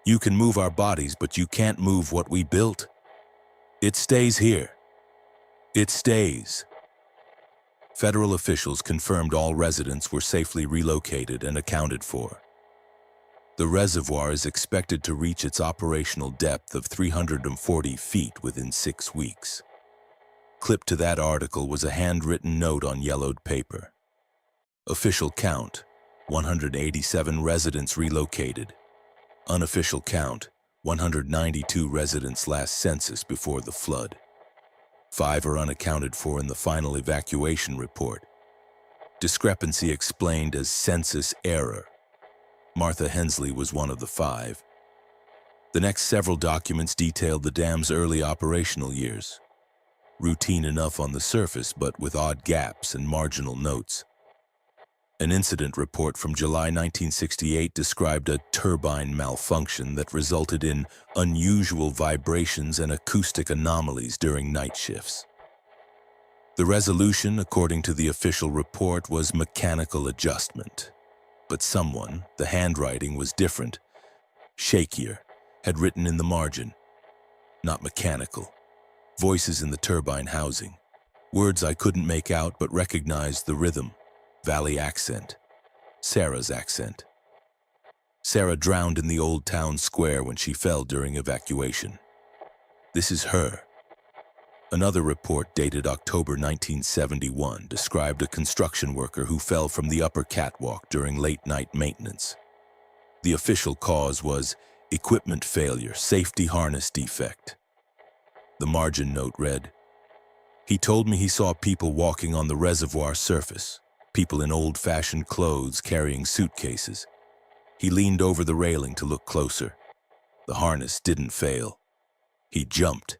"You can move our bodies, but you can't move what we built. It stays here. It stays." Federal officials confirmed all residents were safely relocated and accounted for. The reservoir is expected to reach its operational depth of 340 feet within 6 weeks. Clipped to that article was a handwritten note on yellowed paper. Official count, 187 residents relocated. Unofficial count, 192 residents last census before the flood. 5 are unaccounted for in the final evacuation report. Discrepancy explained as census error. Martha Hensley was one of the 5. The next several documents detailed the dam's early operational years. Routine enough on the surface, but with odd gaps and marginal notes. An incident report from July 1968 described a turbine malfunction that resulted in unusual vibrations and acoustic anomalies during night shifts. The resolution, according to the official report, was mechanical adjustment. But someone, the handwriting was different, shakier, had written in the margin, not mechanical. Voices in the turbine housing. Words I couldn't make out but recognized the rhythm. Valley accent. Sarah's accent. Sarah drowned in the old town square when she fell during evacuation. This is her. Another report dated October 1971 described a construction worker who fell from the upper catwalk during late-night maintenance. The official cause was equipment failure, safety harness defect. The margin note read, "He told me he saw people walking on the reservoir surface, people in old-fashioned clothes carrying suitcases. He leaned over the railing to look closer. The harness didn't fail. He jumped."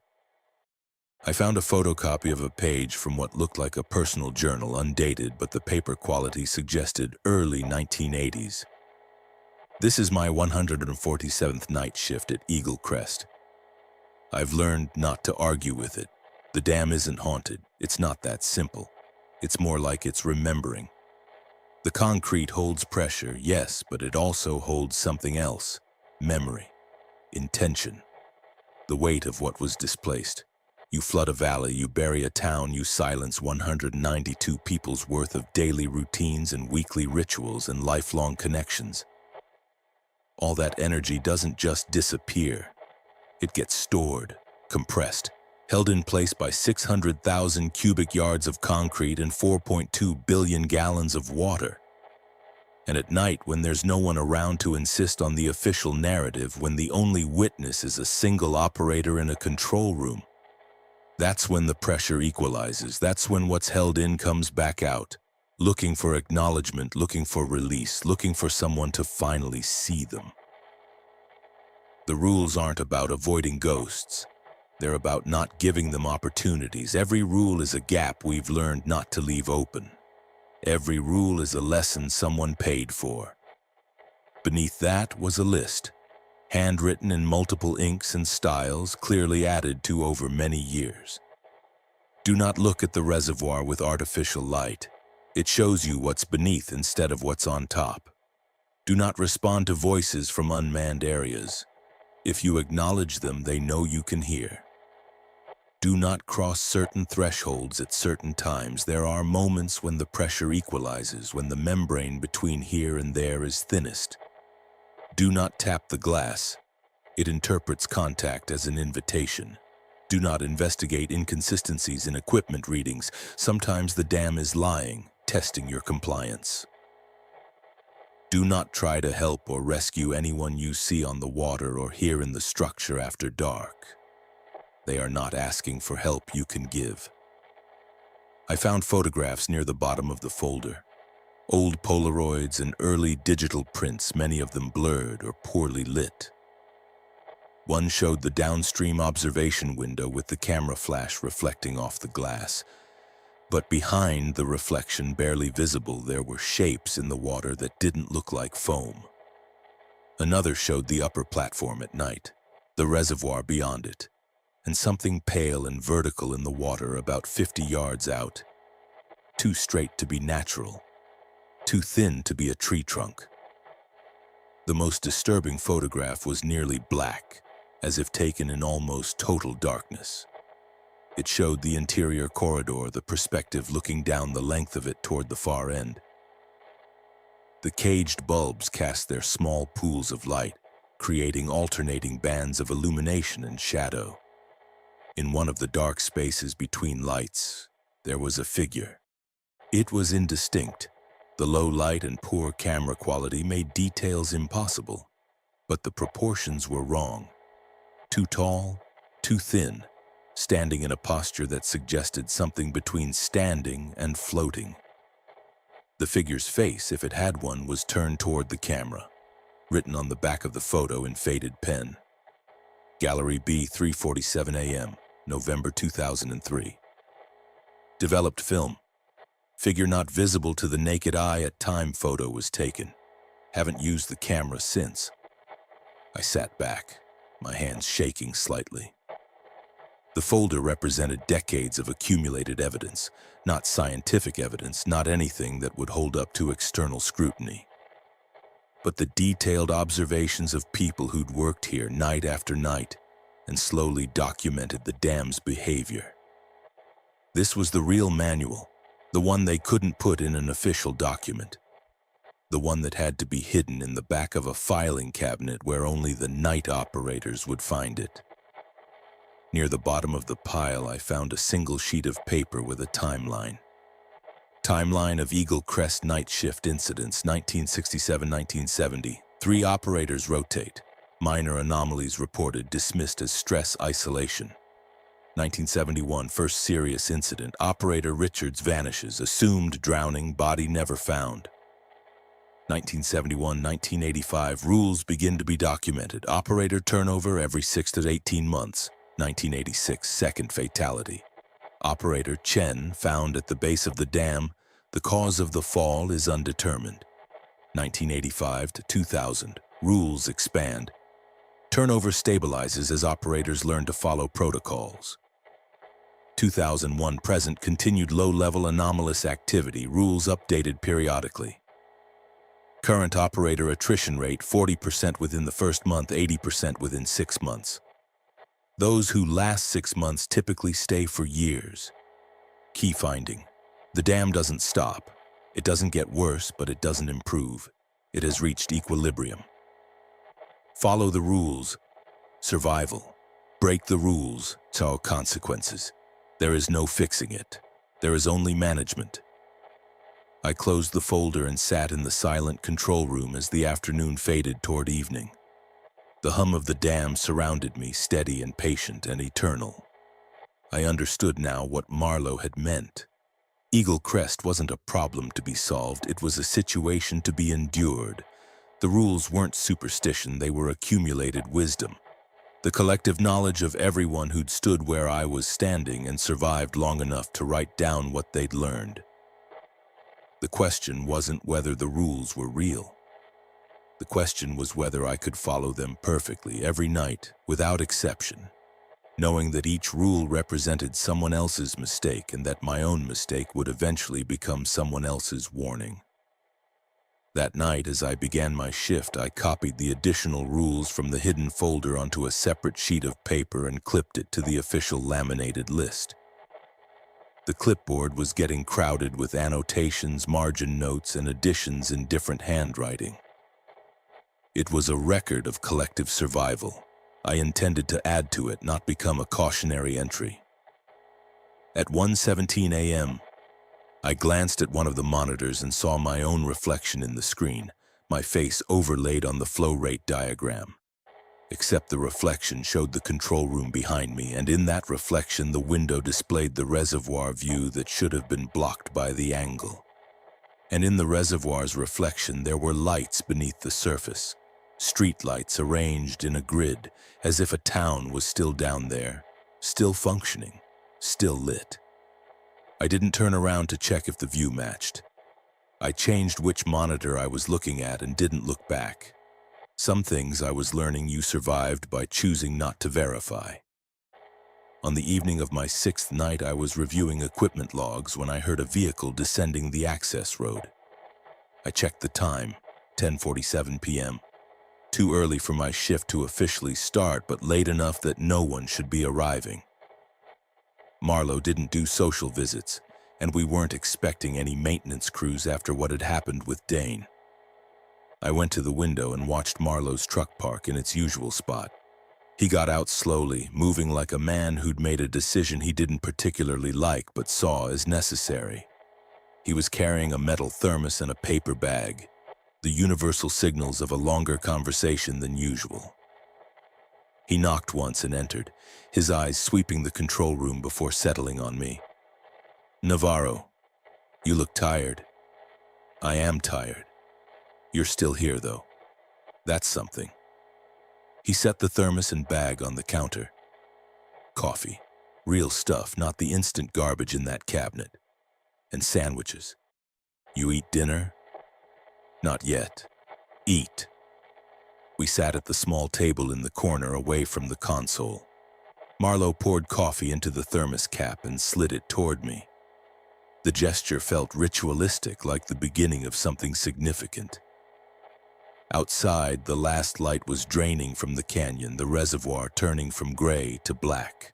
I found a photocopy of a page from what looked like a personal journal, undated, but the paper quality suggested early 1980s. This is my 147th night shift at Eagle Crest. I've learned not to argue with it. The dam isn't haunted. It's not that simple. It's more like it's remembering. The concrete holds pressure, yes, but it also holds something else. Memory. Intention. The weight of what was displaced. You flood a valley, you bury a town, you silence 192 people's worth of daily routines and weekly rituals and lifelong connections. All that energy doesn't just disappear. It gets stored, compressed, held in place by 600,000 cubic yards of concrete and 4.2 billion gallons of water. And at night, when there's no one around to insist on the official narrative, when the only witness is a single operator in a control room, that's when the pressure equalizes. That's when what's held in comes back out, looking for acknowledgement, looking for release, looking for someone to finally see them. The rules aren't about avoiding ghosts. They're about not giving them opportunities. Every rule is a gap we've learned not to leave open. Every rule is a lesson someone paid for. Beneath that was a list, handwritten in multiple inks and styles, clearly added to over many years. Do not look at the reservoir with artificial light. It shows you what's beneath instead of what's on top. Do not respond to voices from unmanned areas. If you acknowledge them, they know you can hear. Do not cross certain thresholds at certain times. There are moments when the pressure equalizes, when the membrane between here and there is thinnest. Do not tap the glass. It interprets contact as an invitation. Do not investigate inconsistencies in equipment readings. Sometimes the dam is lying, testing your compliance. Do not try to help or rescue anyone you see on the water or hear in the structure after dark. They are not asking for help you can give. I found photographs near the bottom of the folder. Old Polaroids and early digital prints, many of them blurred or poorly lit. One showed the downstream observation window with the camera flash reflecting off the glass. But behind the reflection, barely visible, there were shapes in the water that didn't look like foam. Another showed the upper platform at night, the reservoir beyond it, and something pale and vertical in the water about 50 yards out. Too straight to be natural. Too thin to be a tree trunk. The most disturbing photograph was nearly black, as if taken in almost total darkness. It showed the interior corridor, the perspective looking down the length of it toward the far end. The caged bulbs cast their small pools of light, creating alternating bands of illumination and shadow. In one of the dark spaces between lights, there was a figure. It was indistinct. The low light and poor camera quality made details impossible, but the proportions were wrong. Too tall, too thin, standing in a posture that suggested something between standing and floating. The figure's face, if it had one, was turned toward the camera, written on the back of the photo in faded pen. Gallery B, 3:47 a.m., November 2003. Developed film. Figure not visible to the naked eye at time photo was taken. Haven't used the camera since. I sat back, my hands shaking slightly. The folder represented decades of accumulated evidence, not scientific evidence, not anything that would hold up to external scrutiny, but the detailed observations of people who'd worked here night after night and slowly documented the dam's behavior. This was the real manual, the one they couldn't put in an official document, the one that had to be hidden in the back of a filing cabinet where only the night operators would find it. Near the bottom of the pile, I found a single sheet of paper with a timeline. Timeline of Eagle Crest night shift incidents, 1967-1970. 3 operators rotate. Minor anomalies reported, dismissed as stress isolation. 1971, first serious incident. Operator Richards vanishes, assumed drowning, body never found. 1971-1985, rules begin to be documented. Operator turnover every 6 to 18 months. 1986, second fatality. Operator Chen found at the base of the dam. The cause of the fall is undetermined. 1985 to 2000, rules expand. Turnover stabilizes as operators learn to follow protocols. 2001 present, continued low-level anomalous activity, rules updated periodically. Current operator attrition rate 40% within the first month, 80% within 6 months. Those who last 6 months typically stay for years. Key finding: the dam doesn't stop. It doesn't get worse, but it doesn't improve. It has reached equilibrium. Follow the rules. Survival. Break the rules. So consequences. There is no fixing it. There is only management. I closed the folder and sat in the silent control room as the afternoon faded toward evening. The hum of the dam surrounded me, steady and patient and eternal. I understood now what Marlowe had meant. Eagle Crest wasn't a problem to be solved, it was a situation to be endured. The rules weren't superstition, they were accumulated wisdom. The collective knowledge of everyone who'd stood where I was standing and survived long enough to write down what they'd learned. The question wasn't whether the rules were real. The question was whether I could follow them perfectly every night, without exception, knowing that each rule represented someone else's mistake and that my own mistake would eventually become someone else's warning. That night, as I began my shift, I copied the additional rules from the hidden folder onto a separate sheet of paper and clipped it to the official laminated list. The clipboard was getting crowded with annotations, margin notes, and additions in different handwriting. It was a record of collective survival. I intended to add to it, not become a cautionary entry. At 1:17 a.m., I glanced at one of the monitors and saw my own reflection in the screen, my face overlaid on the flow rate diagram. Except the reflection showed the control room behind me, and in that reflection the window displayed the reservoir view that should have been blocked by the angle. And in the reservoir's reflection there were lights beneath the surface. Street lights arranged in a grid, as if a town was still down there, still functioning, still lit. I didn't turn around to check if the view matched. I changed which monitor I was looking at and didn't look back. Some things I was learning you survived by choosing not to verify. On the evening of my 6th night, I was reviewing equipment logs when I heard a vehicle descending the access road. I checked the time, 10:47 p.m. Too early for my shift to officially start, but late enough that no one should be arriving. Marlowe didn't do social visits, and we weren't expecting any maintenance crews after what had happened with Dane. I went to the window and watched Marlowe's truck park in its usual spot. He got out slowly, moving like a man who'd made a decision he didn't particularly like but saw as necessary. He was carrying a metal thermos and a paper bag, the universal signals of a longer conversation than usual. He knocked once and entered, his eyes sweeping the control room before settling on me. "Navarro, you look tired." "I am tired. You're still here, though. That's something." He set the thermos and bag on the counter. Coffee. Real stuff, not the instant garbage in that cabinet. And sandwiches. "You eat dinner?" "Not yet." "Eat." We sat at the small table in the corner away from the console. Marlowe poured coffee into the thermos cap and slid it toward me. The gesture felt ritualistic, like the beginning of something significant. Outside, the last light was draining from the canyon, the reservoir turning from gray to black.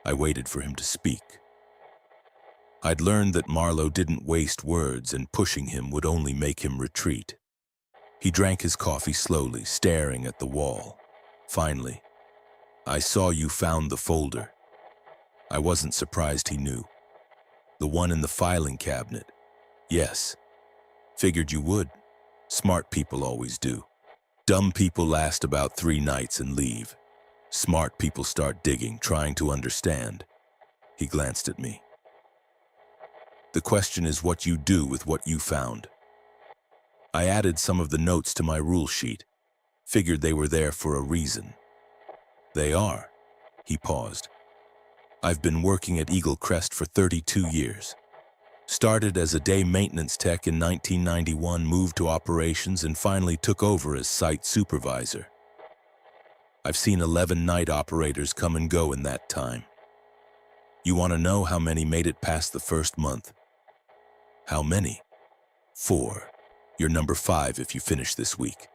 I waited for him to speak. I'd learned that Marlowe didn't waste words, and pushing him would only make him retreat. He drank his coffee slowly, staring at the wall. Finally, "I saw you found the folder." I wasn't surprised he knew. "The one in the filing cabinet?" "Yes. Figured you would. Smart people always do. Dumb people last about 3 nights and leave. Smart people start digging, trying to understand." He glanced at me. "The question is what you do with what you found." I added some of the notes to my rule sheet. Figured they were there for a reason. "They are." He paused. "I've been working at Eagle Crest for 32 years. Started as a day maintenance tech in 1991, moved to operations, and finally took over as site supervisor. I've seen 11 night operators come and go in that time. You want to know how many made it past the first month?" "How many?" "4. You're number 5 if you finish this week."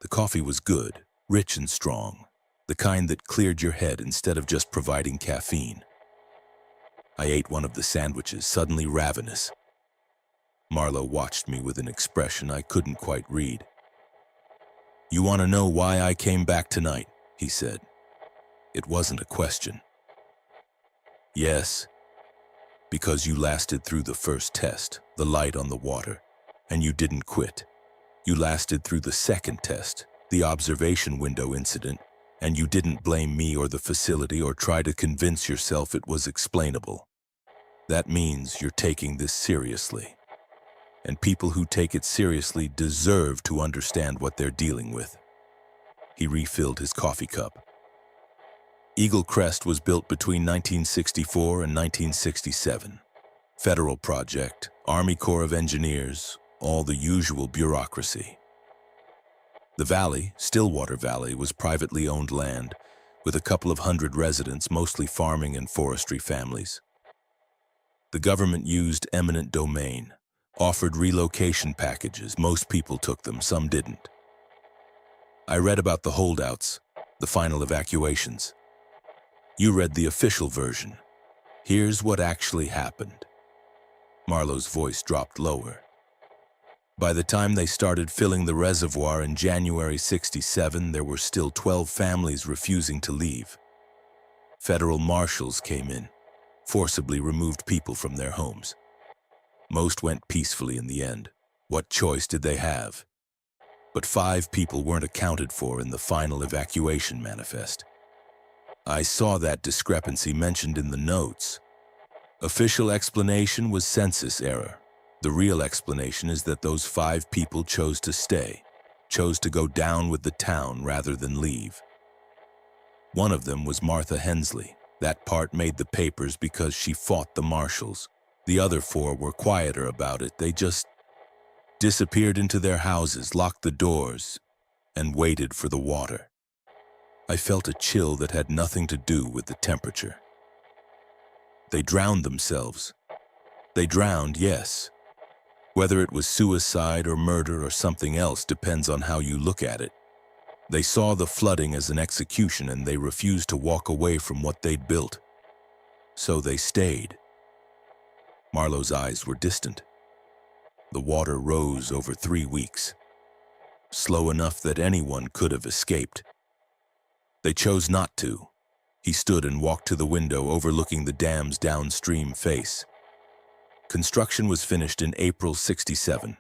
The coffee was good, rich and strong, the kind that cleared your head instead of just providing caffeine. I ate one of the sandwiches, suddenly ravenous. Marlowe watched me with an expression I couldn't quite read. "You want to know why I came back tonight?" he said. It wasn't a question. "Yes, because you lasted through the first test, the light on the water, and you didn't quit. You lasted through the second test, the observation window incident, and you didn't blame me or the facility or try to convince yourself it was explainable. That means you're taking this seriously. And people who take it seriously deserve to understand what they're dealing with." He refilled his coffee cup. Eagle Crest was built between 1964 and 1967. Federal project, Army Corps of Engineers, all the usual bureaucracy. The valley, Stillwater Valley, was privately owned land, with a couple of hundred residents, mostly farming and forestry families. The government used eminent domain, offered relocation packages. Most people took them, some didn't. I read about the holdouts, the final evacuations. You read the official version. Here's what actually happened. Marlowe's voice dropped lower. By the time they started filling the reservoir in January '67, there were still 12 families refusing to leave. Federal marshals came in, forcibly removed people from their homes. Most went peacefully in the end. What choice did they have? But 5 people weren't accounted for in the final evacuation manifest. I saw that discrepancy mentioned in the notes. Official explanation was census error. The real explanation is that those 5 people chose to stay, chose to go down with the town rather than leave. One of them was Martha Hensley. That part made the papers because she fought the marshals. The other 4 were quieter about it. They just disappeared into their houses, locked the doors, and waited for the water. I felt a chill that had nothing to do with the temperature. They drowned themselves. They drowned, yes. Whether it was suicide or murder or something else depends on how you look at it. They saw the flooding as an execution and they refused to walk away from what they'd built. So they stayed. Marlowe's eyes were distant. The water rose over 3 weeks, slow enough that anyone could have escaped. They chose not to. He stood and walked to the window overlooking the dam's downstream face. Construction was finished in April '67.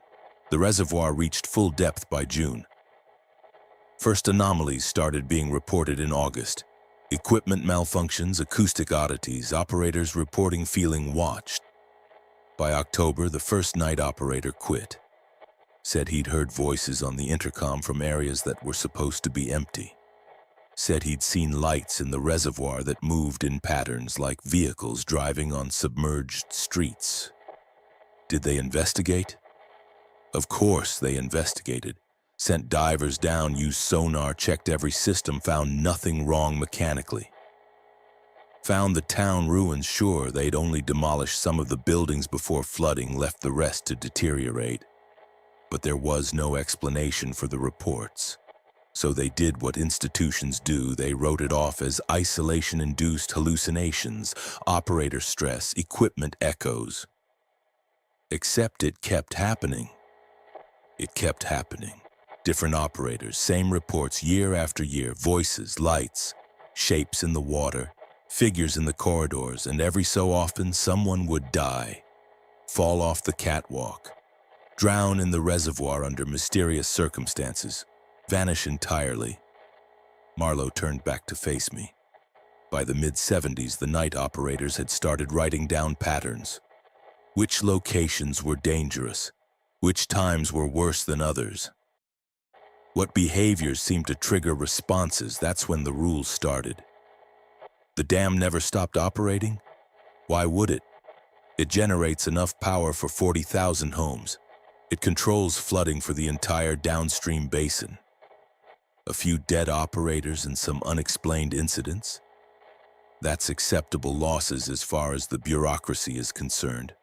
The reservoir reached full depth by June. First anomalies started being reported in August. Equipment malfunctions, acoustic oddities, operators reporting feeling watched. By October, the first night operator quit. Said he'd heard voices on the intercom from areas that were supposed to be empty. Said he'd seen lights in the reservoir that moved in patterns like vehicles driving on submerged streets. Did they investigate? Of course they investigated. Sent divers down, used sonar, checked every system, found nothing wrong mechanically. Found the town ruins, sure, they'd only demolished some of the buildings before flooding left the rest to deteriorate. But there was no explanation for the reports. So they did what institutions do. They wrote it off as isolation-induced hallucinations, operator stress, equipment echoes. Except it kept happening. It kept happening. Different operators, same reports year after year, voices, lights, shapes in the water, figures in the corridors, and every so often someone would die, fall off the catwalk, drown in the reservoir under mysterious circumstances, vanish entirely. Marlowe turned back to face me. By the mid-70s, the night operators had started writing down patterns. Which locations were dangerous? Which times were worse than others? What behaviors seemed to trigger responses? That's when the rules started. The dam never stopped operating? Why would it? It generates enough power for 40,000 homes. It controls flooding for the entire downstream basin. A few dead operators and some unexplained incidents? That's acceptable losses as far as the bureaucracy is concerned.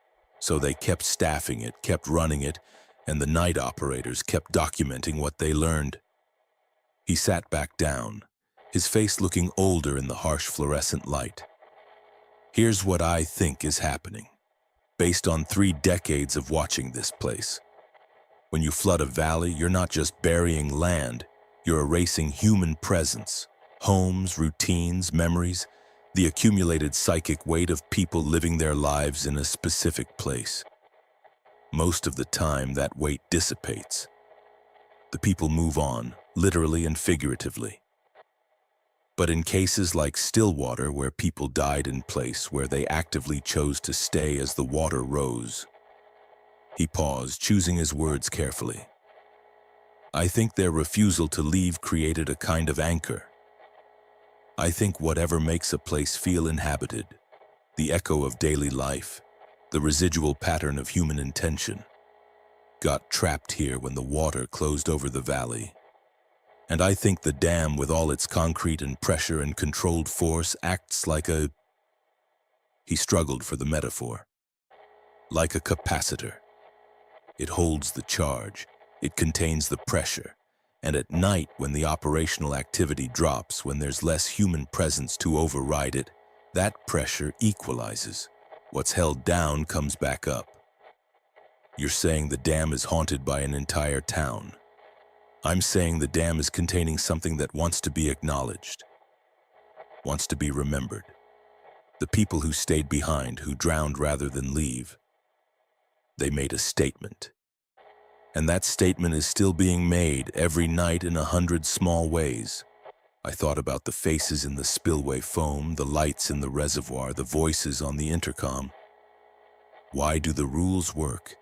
So they kept staffing it, kept running it, and the night operators kept documenting what they learned. He sat back down, his face looking older in the harsh fluorescent light. Here's what I think is happening, based on 3 decades of watching this place. When you flood a valley, you're not just burying land, you're erasing human presence, homes, routines, memories, the accumulated psychic weight of people living their lives in a specific place. Most of the time, that weight dissipates. The people move on, literally and figuratively. But in cases like Stillwater, where people died in place, where they actively chose to stay as the water rose. He paused, choosing his words carefully. I think their refusal to leave created a kind of anchor. I think whatever makes a place feel inhabited, the echo of daily life, the residual pattern of human intention, got trapped here when the water closed over the valley. And I think the dam, with all its concrete and pressure and controlled force, acts like a... He struggled for the metaphor. Like a capacitor. It holds the charge, it contains the pressure, and at night, when the operational activity drops, when there's less human presence to override it, that pressure equalizes. What's held down comes back up. You're saying the dam is haunted by an entire town. I'm saying the dam is containing something that wants to be acknowledged, wants to be remembered. The people who stayed behind, who drowned rather than leave, they made a statement. And that statement is still being made every night in 100 small ways. I thought about the faces in the spillway foam, the lights in the reservoir, the voices on the intercom. Why do the rules work?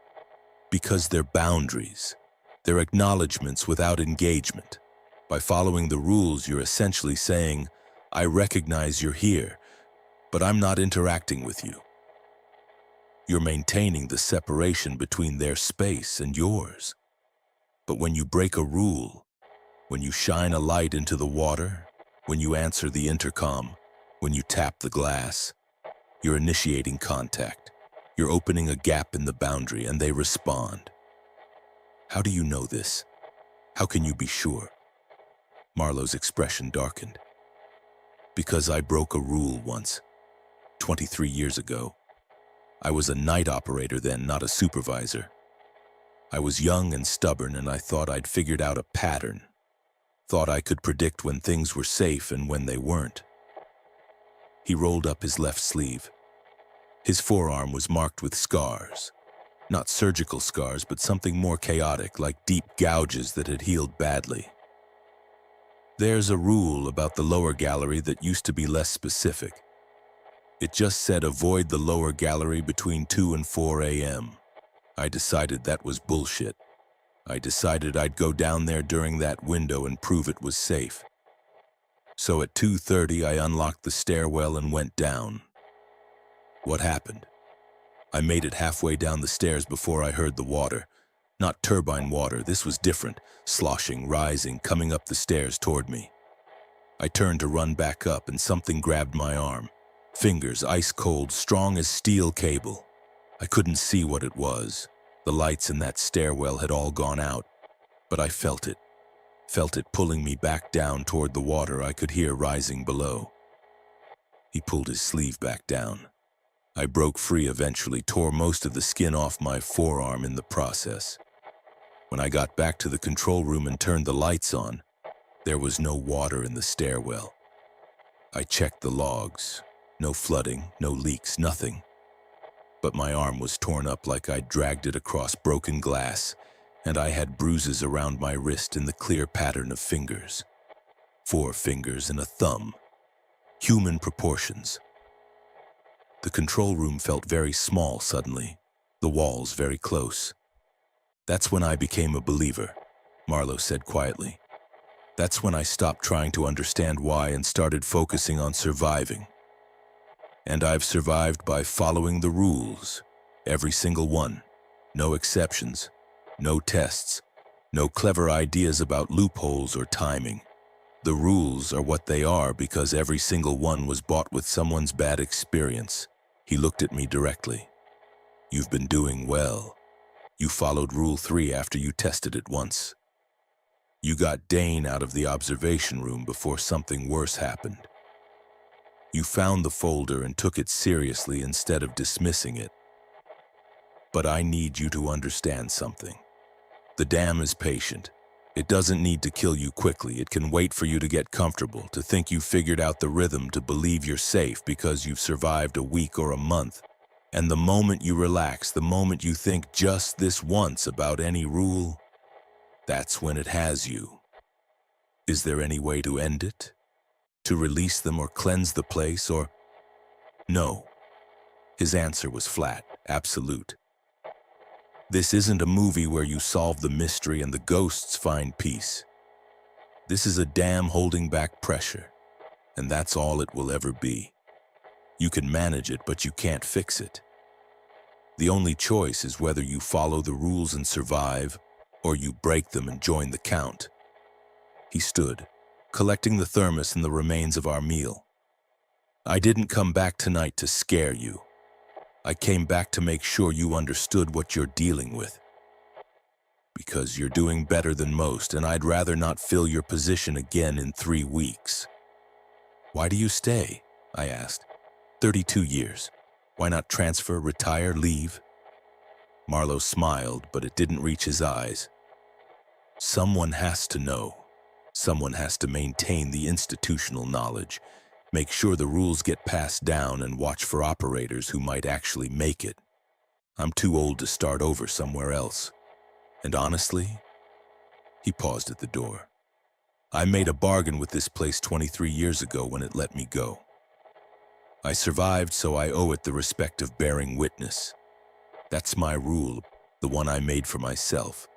Because they're boundaries. They're acknowledgments without engagement. By following the rules, you're essentially saying, I recognize you're here, but I'm not interacting with you. You're maintaining the separation between their space and yours. But when you break a rule, when you shine a light into the water, when you answer the intercom, when you tap the glass, you're initiating contact. You're opening a gap in the boundary, and they respond. How do you know this? How can you be sure? Marlowe's expression darkened. Because I broke a rule once, 23 years ago. I was a night operator then, not a supervisor. I was young and stubborn, and I thought I'd figured out a pattern. Thought I could predict when things were safe and when they weren't. He rolled up his left sleeve. His forearm was marked with scars. Not surgical scars, but something more chaotic, like deep gouges that had healed badly. There's a rule about the lower gallery that used to be less specific. It just said avoid the lower gallery between 2 and 4 a.m. I decided that was bullshit. I decided I'd go down there during that window and prove it was safe. So at 2:30, I unlocked the stairwell and went down. What happened? I made it halfway down the stairs before I heard the water. Not turbine water, this was different, sloshing, rising, coming up the stairs toward me. I turned to run back up, and something grabbed my arm. fingers ice cold, strong as steel cable. I couldn't see what it was. The lights in that stairwell had all gone out, but I felt it pulling me back down toward the water I could hear rising below. He pulled his sleeve back down. I broke free eventually, tore most of the skin off my forearm in the process. When I got back to the control room and turned the lights on, there was no water in the stairwell. I checked the logs. No flooding, no leaks, nothing. But my arm was torn up like I'd dragged it across broken glass, and I had bruises around my wrist in the clear pattern of fingers. 4 fingers and a thumb. Human proportions. The control room felt very small suddenly, the walls very close. That's when I became a believer, Marlowe said quietly. That's when I stopped trying to understand why and started focusing on surviving. And I've survived by following the rules, every single one. No exceptions, no tests, no clever ideas about loopholes or timing. The rules are what they are because every single one was bought with someone's bad experience. He looked at me directly. You've been doing well. You followed Rule 3 after you tested it once. You got Dane out of the observation room before something worse happened. You found the folder and took it seriously instead of dismissing it. But I need you to understand something. The dam is patient. It doesn't need to kill you quickly. It can wait for you to get comfortable, to think you figured out the rhythm, to believe you're safe because you've survived a week or a month. And the moment you relax, the moment you think just this once about any rule, that's when it has you. Is there any way to end it? To release them or cleanse the place or... No. His answer was flat, absolute. This isn't a movie where you solve the mystery and the ghosts find peace. This is a dam holding back pressure, and that's all it will ever be. You can manage it, but you can't fix it. The only choice is whether you follow the rules and survive, or you break them and join the count. He stood, collecting the thermos and the remains of our meal. I didn't come back tonight to scare you. I came back to make sure you understood what you're dealing with. Because you're doing better than most, and I'd rather not fill your position again in 3 weeks. Why do you stay? I asked. 32 years. Why not transfer, retire, leave? Marlowe smiled, but it didn't reach his eyes. Someone has to know. Someone has to maintain the institutional knowledge, make sure the rules get passed down, and watch for operators who might actually make it. I'm too old to start over somewhere else. And honestly, he paused at the door. I made a bargain with this place 23 years ago when it let me go. I survived, so I owe it the respect of bearing witness. That's my rule, the one I made for myself.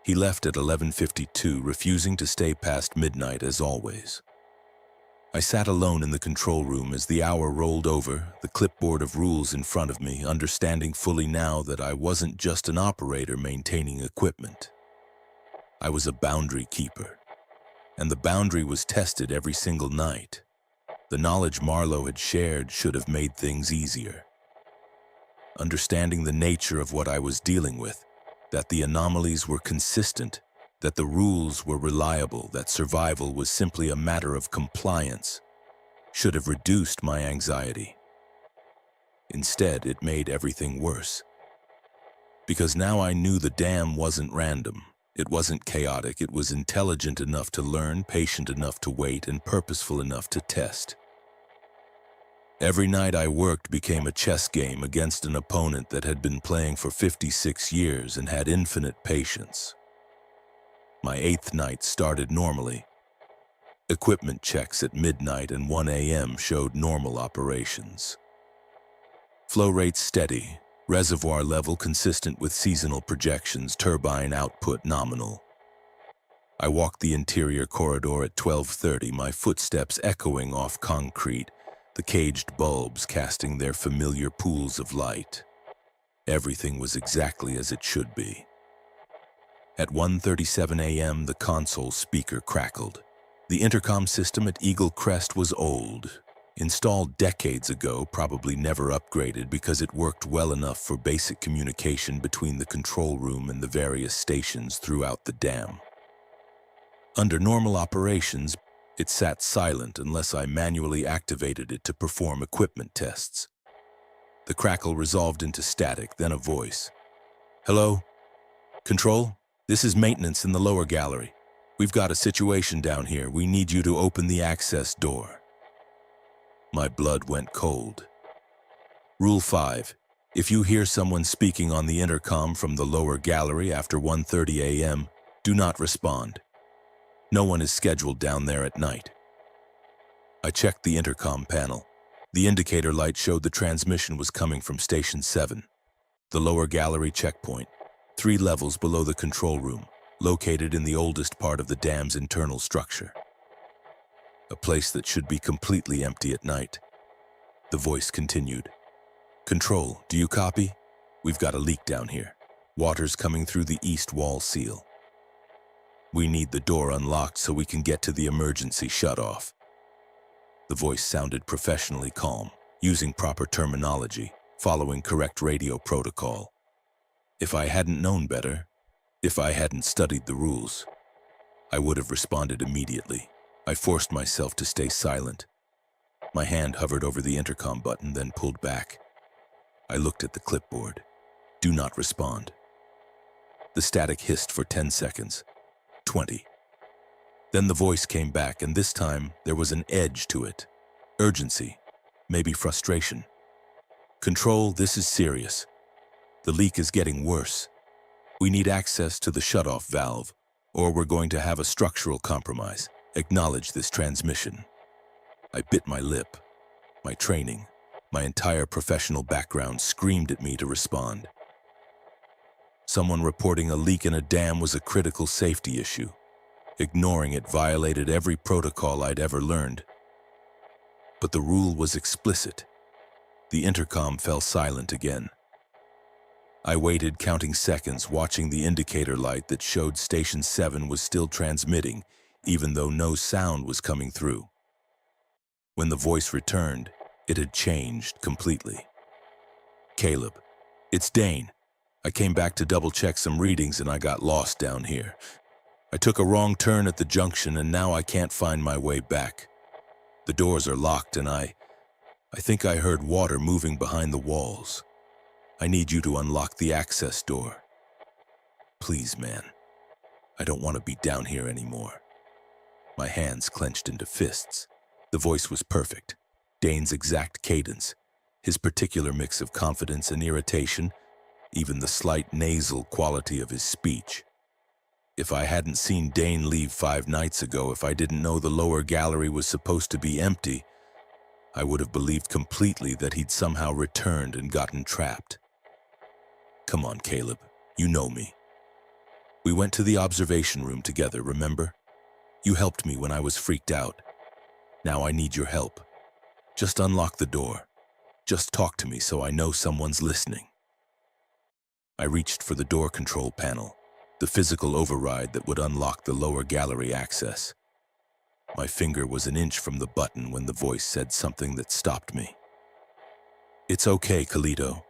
He left at 11:52, refusing to stay past midnight as always. I sat alone in the control room as the hour rolled over, the clipboard of rules in front of me, understanding fully now that I wasn't just an operator maintaining equipment. I was a boundary keeper, and the boundary was tested every single night. The knowledge Marlowe had shared should have made things easier. Understanding the nature of what I was dealing with, that the anomalies were consistent, that the rules were reliable, that survival was simply a matter of compliance, should have reduced my anxiety. Instead, it made everything worse. Because now I knew the dam wasn't random. It wasn't chaotic. It was intelligent enough to learn, patient enough to wait, and purposeful enough to test. Every night I worked became a chess game against an opponent that had been playing for 56 years and had infinite patience. My 8th night started normally. Equipment checks at midnight and 1 a.m. showed normal operations. Flow rates steady, reservoir level consistent with seasonal projections, turbine output nominal. I walked the interior corridor at 12:30, my footsteps echoing off concrete, the caged bulbs casting their familiar pools of light. Everything was exactly as it should be. At 1:37 a.m., the console speaker crackled. The intercom system at Eagle Crest was old. Installed decades ago, probably never upgraded because it worked well enough for basic communication between the control room and the various stations throughout the dam. Under normal operations, it sat silent unless I manually activated it to perform equipment tests. The crackle resolved into static, then a voice. "Hello? Control? This is maintenance in the lower gallery. We've got a situation down here. We need you to open the access door." My blood went cold. Rule 5. If you hear someone speaking on the intercom from the lower gallery after 1:30 a.m., do not respond. No one is scheduled down there at night. I checked the intercom panel. The indicator light showed the transmission was coming from Station 7, the lower gallery checkpoint, 3 levels below the control room, located in the oldest part of the dam's internal structure. A place that should be completely empty at night. The voice continued. "Control, do you copy? We've got a leak down here. Water's coming through the east wall seal. We need the door unlocked so we can get to the emergency shutoff." The voice sounded professionally calm, using proper terminology, following correct radio protocol. If I hadn't known better, if I hadn't studied the rules, I would have responded immediately. I forced myself to stay silent. My hand hovered over the intercom button, then pulled back. I looked at the clipboard. "Do not respond." The static hissed for 10 seconds. 20. Then the voice came back, and this time there was an edge to it. Urgency, maybe frustration. "Control, this is serious. The leak is getting worse. We need access to the shutoff valve, or we're going to have a structural compromise. Acknowledge this transmission." I bit my lip. My training, my entire professional background screamed at me to respond. Someone reporting a leak in a dam was a critical safety issue. Ignoring it violated every protocol I'd ever learned. But the rule was explicit. The intercom fell silent again. I waited, counting seconds, watching the indicator light that showed Station 7 was still transmitting, even though no sound was coming through. When the voice returned, it had changed completely. "Caleb, it's Dane. I came back to double-check some readings and I got lost down here. I took a wrong turn at the junction and now I can't find my way back. The doors are locked and I think I heard water moving behind the walls. I need you to unlock the access door. Please, man. I don't want to be down here anymore." My hands clenched into fists. The voice was perfect. Dane's exact cadence, his particular mix of confidence and irritation, even the slight nasal quality of his speech. If I hadn't seen Dane leave 5 nights ago, if I didn't know the lower gallery was supposed to be empty, I would have believed completely that he'd somehow returned and gotten trapped. "Come on, Caleb. You know me. We went to the observation room together, remember? You helped me when I was freaked out. Now I need your help. Just unlock the door. Just talk to me so I know someone's listening." I reached for the door control panel, the physical override that would unlock the lower gallery access. My finger was an inch from the button when the voice said something that stopped me. "It's okay, Kalito.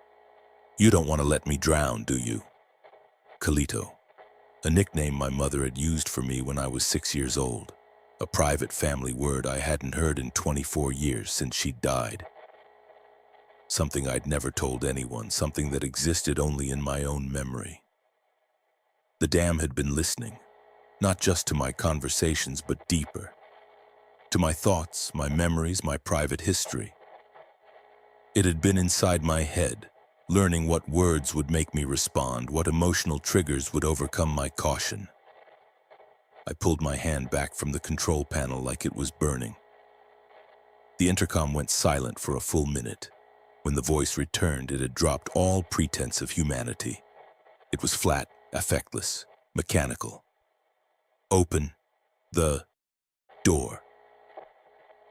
You don't want to let me drown, do you?" Kalito, a nickname my mother had used for me when I was 6 years old, a private family word I hadn't heard in 24 years since she'd died. Something I'd never told anyone, something that existed only in my own memory. The dam had been listening, not just to my conversations, but deeper, to my thoughts, my memories, my private history. It had been inside my head, learning what words would make me respond, what emotional triggers would overcome my caution. I pulled my hand back from the control panel like it was burning. The intercom went silent for a full minute. When the voice returned, it had dropped all pretense of humanity. It was flat, affectless, mechanical. "Open the door."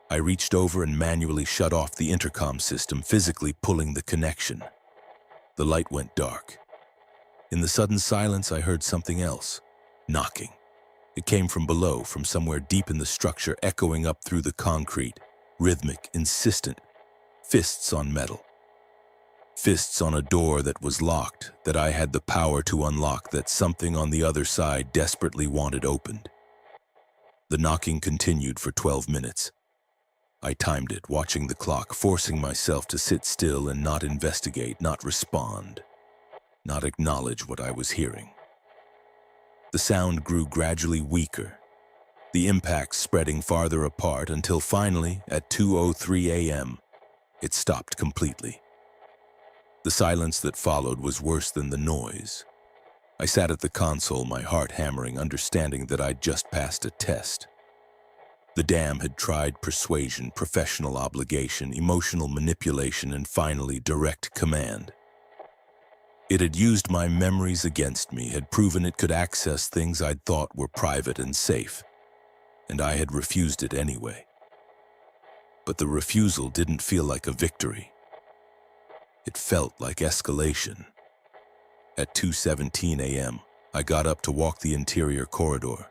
I reached over and manually shut off the intercom system, physically pulling the connection. The light went dark. In the sudden silence, I heard something else, knocking. It came from below, from somewhere deep in the structure, echoing up through the concrete. rhythmic, insistent, fists on metal. Fists on a door that was locked, that I had the power to unlock, that something on the other side desperately wanted opened. The knocking continued for 12 minutes. I timed it, watching the clock, forcing myself to sit still and not investigate, not respond, not acknowledge what I was hearing. The sound grew gradually weaker, the impacts spreading farther apart until finally, at 2:03 a.m., it stopped completely. The silence that followed was worse than the noise. I sat at the console, my heart hammering, understanding that I'd just passed a test. The dam had tried persuasion, professional obligation, emotional manipulation, and finally direct command. It had used my memories against me, had proven it could access things I'd thought were private and safe, and I had refused it anyway. But the refusal didn't feel like a victory. It felt like escalation. At 2:17 a.m., I got up to walk the interior corridor,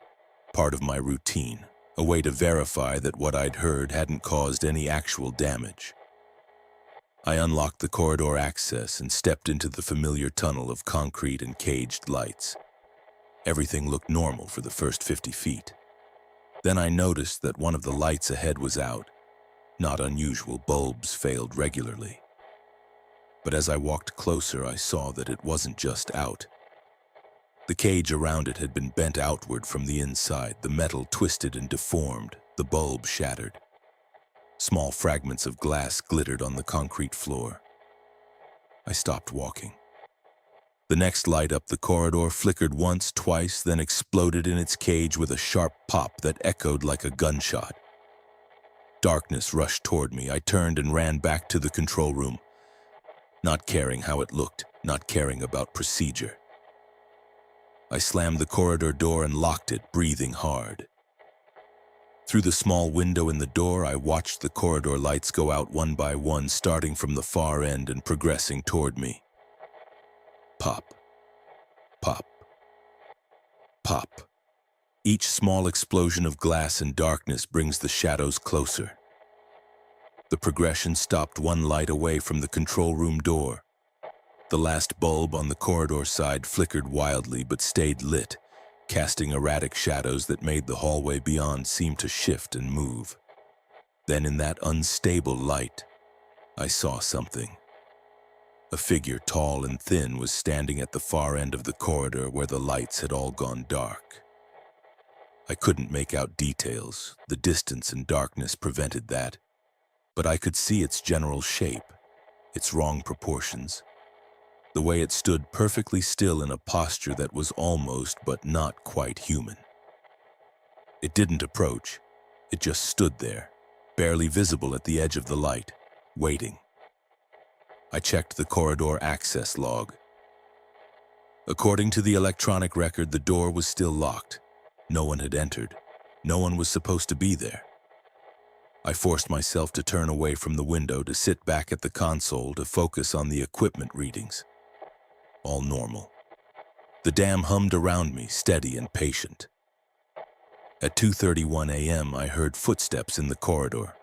part of my routine, a way to verify that what I'd heard hadn't caused any actual damage. I unlocked the corridor access and stepped into the familiar tunnel of concrete and caged lights. Everything looked normal for the first 50 feet. Then I noticed that one of the lights ahead was out. Not unusual, bulbs failed regularly. But as I walked closer, I saw that it wasn't just out. The cage around it had been bent outward from the inside, the metal twisted and deformed, the bulb shattered. Small fragments of glass glittered on the concrete floor. I stopped walking. The next light up the corridor flickered once, twice, then exploded in its cage with a sharp pop that echoed like a gunshot. Darkness rushed toward me. I turned and ran back to the control room, not caring how it looked, not caring about procedure. I slammed the corridor door and locked it, breathing hard. Through the small window in the door, I watched the corridor lights go out one by one, starting from the far end and progressing toward me. Pop, pop, pop. Each small explosion of glass and darkness brings the shadows closer. The progression stopped one light away from the control room door. The last bulb on the corridor side flickered wildly but stayed lit, casting erratic shadows that made the hallway beyond seem to shift and move. Then in that unstable light, I saw something. A figure tall and thin was standing at the far end of the corridor where the lights had all gone dark. I couldn't make out details. The distance and darkness prevented that. But I could see its general shape, its wrong proportions. The way it stood perfectly still in a posture that was almost but not quite human. It didn't approach. It just stood there, barely visible at the edge of the light, waiting. I checked the corridor access log. According to the electronic record, the door was still locked. No one had entered. No one was supposed to be there. I forced myself to turn away from the window, to sit back at the console, to focus on the equipment readings. All normal. The dam hummed around me, steady and patient. At 2:31 a.m., I heard footsteps in the corridor.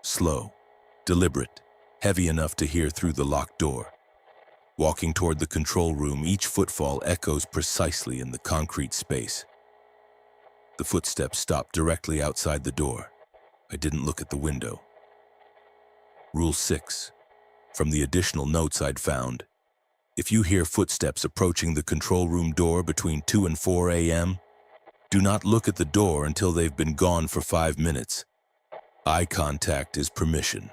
Slow, deliberate, heavy enough to hear through the locked door. Walking toward the control room, each footfall echoes precisely in the concrete space. The footsteps stopped directly outside the door. I didn't look at the window. Rule 6. From the additional notes I'd found, if you hear footsteps approaching the control room door between 2 and 4 a.m., do not look at the door until they've been gone for 5 minutes. Eye contact is permission.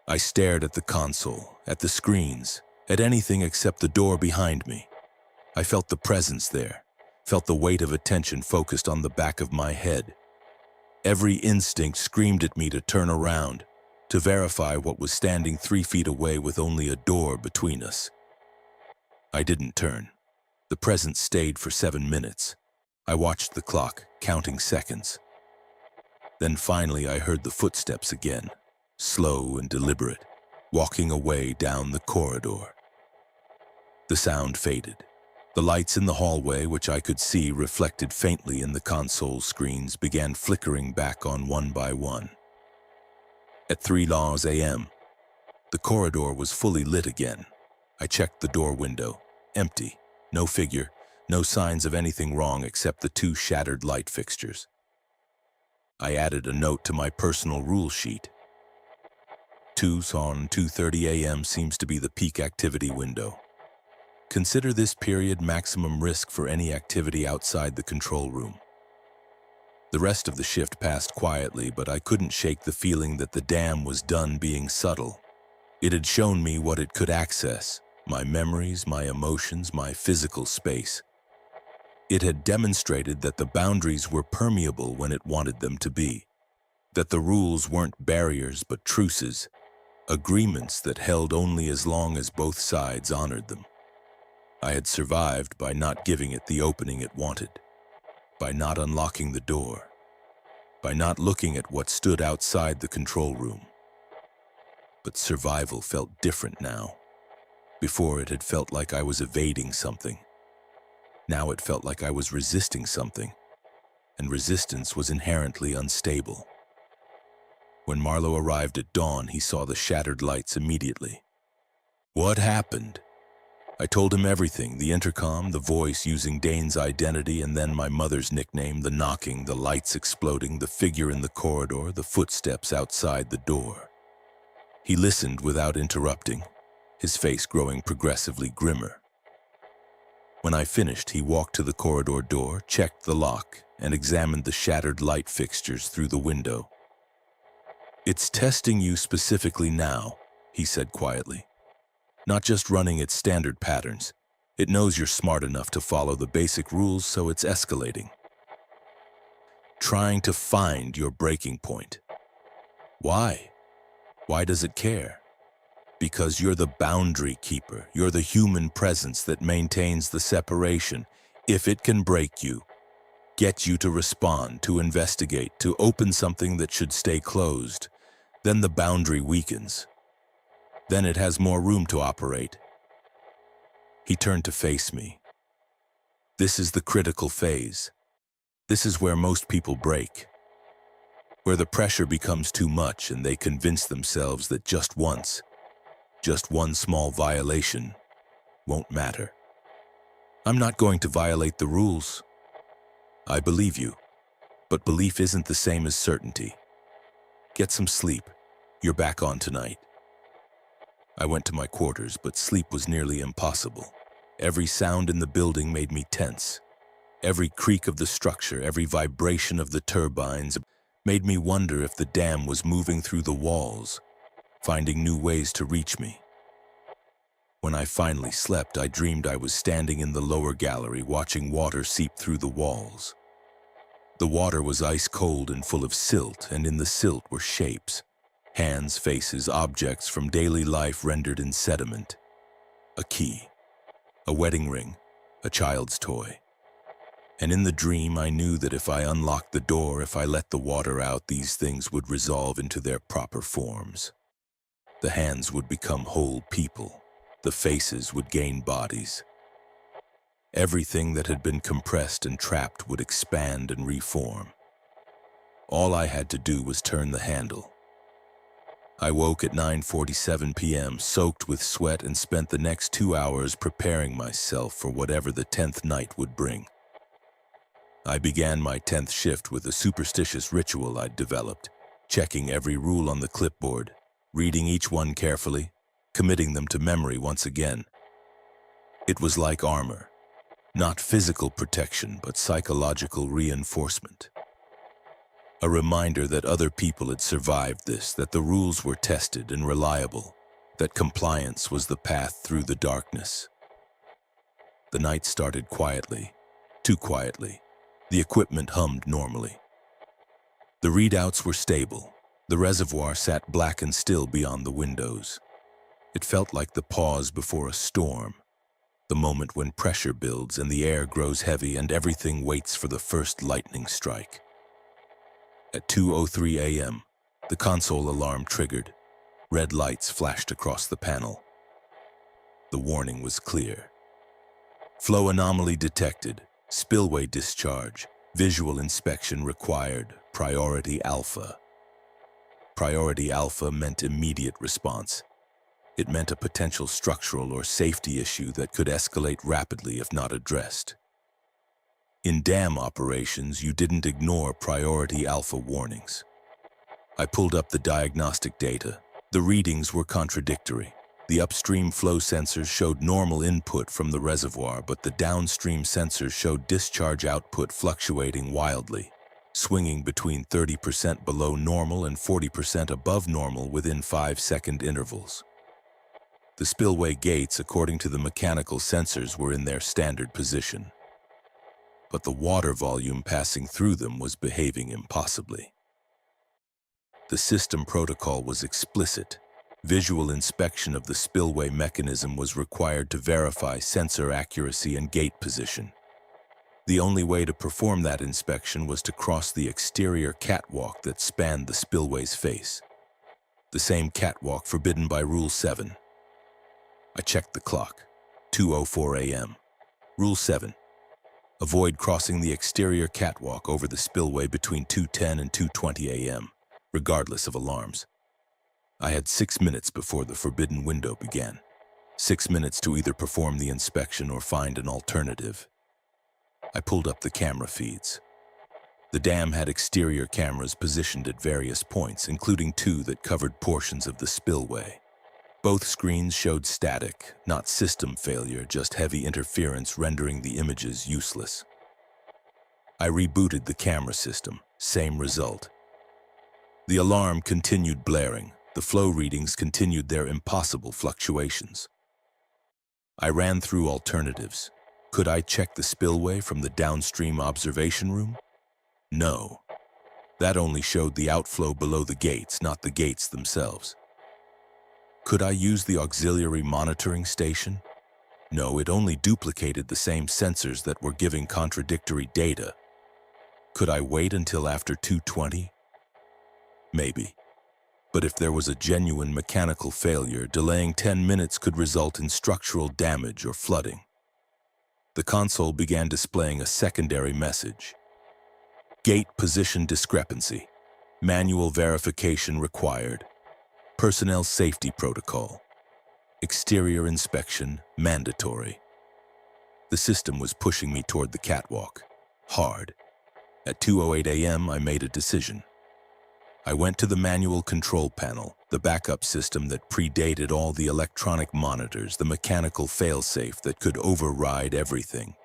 I stared at the console, at the screens, at anything except the door behind me. I felt the presence there, felt the weight of attention focused on the back of my head. Every instinct screamed at me to turn around, to verify what was standing 3 feet away with only a door between us. I didn't turn. The presence stayed for 7 minutes. I watched the clock, counting seconds. Then finally I heard the footsteps again, slow and deliberate, walking away down the corridor. The sound faded. The lights in the hallway, which I could see reflected faintly in the console screens, began flickering back on one by one. At 3 a.m., the corridor was fully lit again. I checked the door window. Empty. No figure. No signs of anything wrong except the 2 shattered light fixtures. I added a note to my personal rule sheet. 2:30 a.m. seems to be the peak activity window. Consider this period maximum risk for any activity outside the control room. The rest of the shift passed quietly, but I couldn't shake the feeling that the dam was done being subtle. It had shown me what it could access: my memories, my emotions, my physical space. It had demonstrated that the boundaries were permeable when it wanted them to be, that the rules weren't barriers but truces, agreements that held only as long as both sides honored them. I had survived by not giving it the opening it wanted, by not unlocking the door, by not looking at what stood outside the control room. But survival felt different now. Before, it had felt like I was evading something. Now it felt like I was resisting something, and resistance was inherently unstable. When Marlowe arrived at dawn, he saw the shattered lights immediately. What happened? I told him everything: the intercom, the voice using Dane's identity, and then my mother's nickname, the knocking, the lights exploding, the figure in the corridor, the footsteps outside the door. He listened without interrupting, his face growing progressively grimmer. When I finished, he walked to the corridor door, checked the lock, and examined the shattered light fixtures through the window. "It's testing you specifically now," he said quietly. "Not just running its standard patterns. It knows you're smart enough to follow the basic rules, so it's escalating. Trying to find your breaking point. Why? Why does it care? Because you're the boundary keeper. You're the human presence that maintains the separation. If it can break you, get you to respond, to investigate, to open something that should stay closed, then the boundary weakens. Then it has more room to operate." He turned to face me. "This is the critical phase. This is where most people break. Where the pressure becomes too much and they convince themselves that just one small violation won't matter. I'm not going to violate the rules. I believe you, but belief isn't the same as certainty. Get some sleep. You're back on tonight." I went to my quarters, but sleep was nearly impossible. Every sound in the building made me tense. Every creak of the structure, every vibration of the turbines made me wonder if the dam was moving through the walls, finding new ways to reach me. When I finally slept, I dreamed I was standing in the lower gallery watching water seep through the walls. The water was ice cold and full of silt, and in the silt were shapes. Hands, faces, objects from daily life rendered in sediment. A key, a wedding ring, a child's toy. And in the dream, I knew that if I unlocked the door, if I let the water out, these things would resolve into their proper forms. The hands would become whole people. The faces would gain bodies. Everything that had been compressed and trapped would expand and reform. All I had to do was turn the handle. I woke at 9:47 p.m., soaked with sweat, and spent the next 2 hours preparing myself for whatever the 10th night would bring. I began my 10th shift with a superstitious ritual I'd developed, checking every rule on the clipboard, reading each one carefully, committing them to memory once again. It was like armor, not physical protection, but psychological reinforcement. A reminder that other people had survived this, that the rules were tested and reliable, that compliance was the path through the darkness. The night started quietly, too quietly. The equipment hummed normally. The readouts were stable. The reservoir sat black and still beyond the windows. It felt like the pause before a storm, the moment when pressure builds and the air grows heavy and everything waits for the first lightning strike. At 2:03 a.m., the console alarm triggered. Red lights flashed across the panel. The warning was clear. Flow anomaly detected. Spillway discharge. Visual inspection required. Priority Alpha. priority alpha meant immediate response. It meant a potential structural or safety issue that could escalate rapidly if not addressed. In dam operations, you didn't ignore priority alpha warnings. I pulled up the diagnostic data. The readings were contradictory. The upstream flow sensors showed normal input from the reservoir, but the downstream sensors showed discharge output fluctuating wildly, swinging between 30% below normal and 40% above normal within 5-second intervals. The spillway gates, according to the mechanical sensors, were in their standard position, but the water volume passing through them was behaving impossibly. The system protocol was explicit. Visual inspection of the spillway mechanism was required to verify sensor accuracy and gate position. The only way to perform that inspection was to cross the exterior catwalk that spanned the spillway's face. The same catwalk forbidden by Rule 7. I checked the clock. 2:04 a.m. Rule 7. Avoid crossing the exterior catwalk over the spillway between 2:10 and 2:20 a.m., regardless of alarms. I had 6 minutes before the forbidden window began. 6 minutes to either perform the inspection or find an alternative. I pulled up the camera feeds. The dam had exterior cameras positioned at various points, including 2 that covered portions of the spillway. Both screens showed static, not system failure, just heavy interference rendering the images useless. I rebooted the camera system, same result. The alarm continued blaring. The flow readings continued their impossible fluctuations. I ran through alternatives. Could I check the spillway from the downstream observation room? No. That only showed the outflow below the gates, not the gates themselves. Could I use the auxiliary monitoring station? No, it only duplicated the same sensors that were giving contradictory data. Could I wait until after 2:20? Maybe. But if there was a genuine mechanical failure, delaying 10 minutes could result in structural damage or flooding. The console began displaying a secondary message. Gate position discrepancy. Manual verification required. Personnel safety protocol. Exterior inspection mandatory. The system was pushing me toward the catwalk. Hard. At 2:08 a.m., I made a decision. I went to the manual control panel, the backup system that predated all the electronic monitors, the mechanical failsafe that could override everything.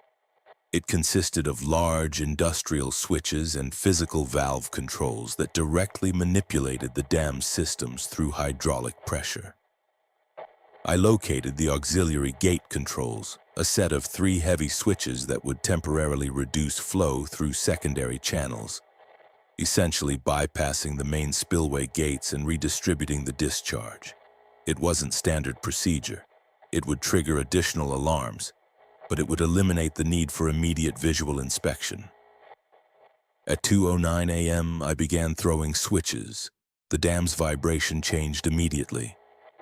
It consisted of large industrial switches and physical valve controls that directly manipulated the dam's systems through hydraulic pressure. I located the auxiliary gate controls, a set of 3 heavy switches that would temporarily reduce flow through secondary channels, essentially bypassing the main spillway gates and redistributing the discharge. It wasn't standard procedure. It would trigger additional alarms, but it would eliminate the need for immediate visual inspection. At 2:09 a.m., I began throwing switches. The dam's vibration changed immediately.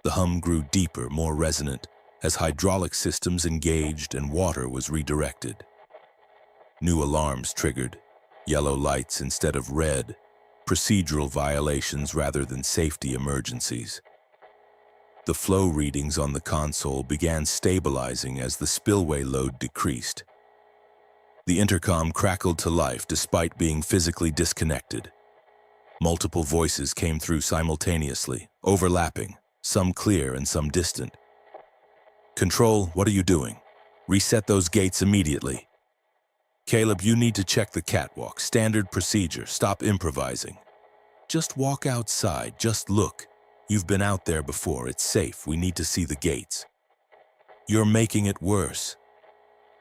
The hum grew deeper, more resonant, as hydraulic systems engaged and water was redirected. New alarms triggered. Yellow lights instead of red, procedural violations rather than safety emergencies. The flow readings on the console began stabilizing as the spillway load decreased. The intercom crackled to life despite being physically disconnected. Multiple voices came through simultaneously, overlapping, some clear and some distant. "Control, what are you doing? Reset those gates immediately. Caleb, you need to check the catwalk. Standard procedure. Stop improvising. Just walk outside. Just look. You've been out there before. It's safe. We need to see the gates. You're making it worse.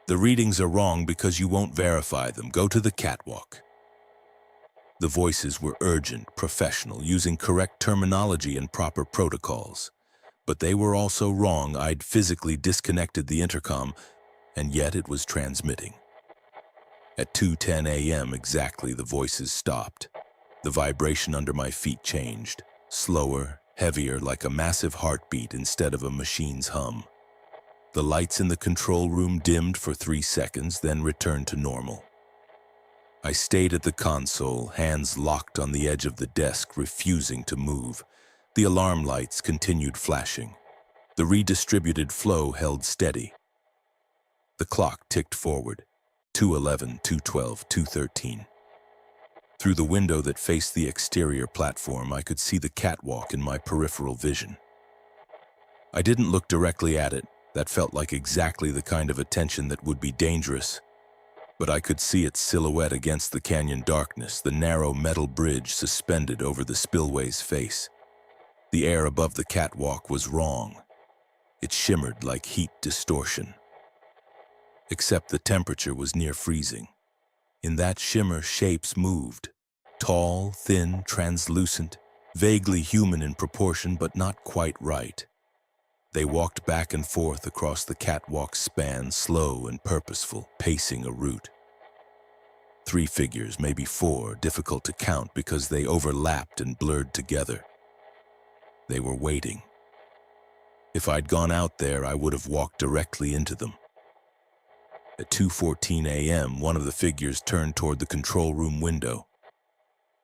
The readings are wrong because you won't verify them. Go to the catwalk." The voices were urgent, professional, using correct terminology and proper protocols. But they were also wrong. I'd physically disconnected the intercom, and yet it was transmitting. At 2:10 a.m. exactly, the voices stopped. The vibration under my feet changed, slower, heavier, like a massive heartbeat instead of a machine's hum. The lights in the control room dimmed for 3 seconds, then returned to normal. I stayed at the console, hands locked on the edge of the desk, refusing to move. The alarm lights continued flashing. The redistributed flow held steady. The clock ticked forward. 2:11, 2:12, 2:13. Through the window that faced the exterior platform, I could see the catwalk in my peripheral vision. I didn't look directly at it. That felt like exactly the kind of attention that would be dangerous. But I could see its silhouette against the canyon darkness, the narrow metal bridge suspended over the spillway's face. The air above the catwalk was wrong. It shimmered like heat distortion. Except the temperature was near freezing. In that shimmer, shapes moved. Tall, thin, translucent, vaguely human in proportion, but not quite right. They walked back and forth across the catwalk's span, slow and purposeful, pacing a route. 3 figures, maybe 4, difficult to count because they overlapped and blurred together. They were waiting. If I'd gone out there, I would have walked directly into them. At 2:14 a.m., one of the figures turned toward the control room window.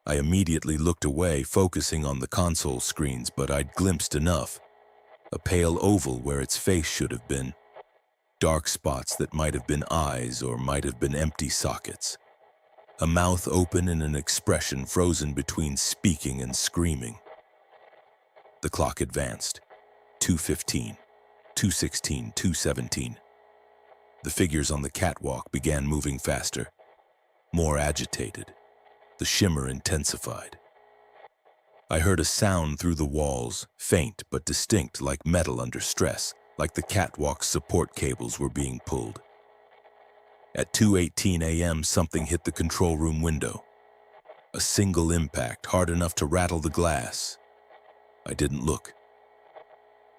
I immediately looked away, focusing on the console screens, but I'd glimpsed enough. A pale oval where its face should have been. Dark spots that might have been eyes or might have been empty sockets. A mouth open and an expression frozen between speaking and screaming. The clock advanced. 2:15, 2:16, 2:17. The figures on the catwalk began moving faster, more agitated. The shimmer intensified. I heard a sound through the walls, faint but distinct, like metal under stress, like the catwalk's support cables were being pulled. At 2:18 a.m., something hit the control room window. A single impact, hard enough to rattle the glass. I didn't look.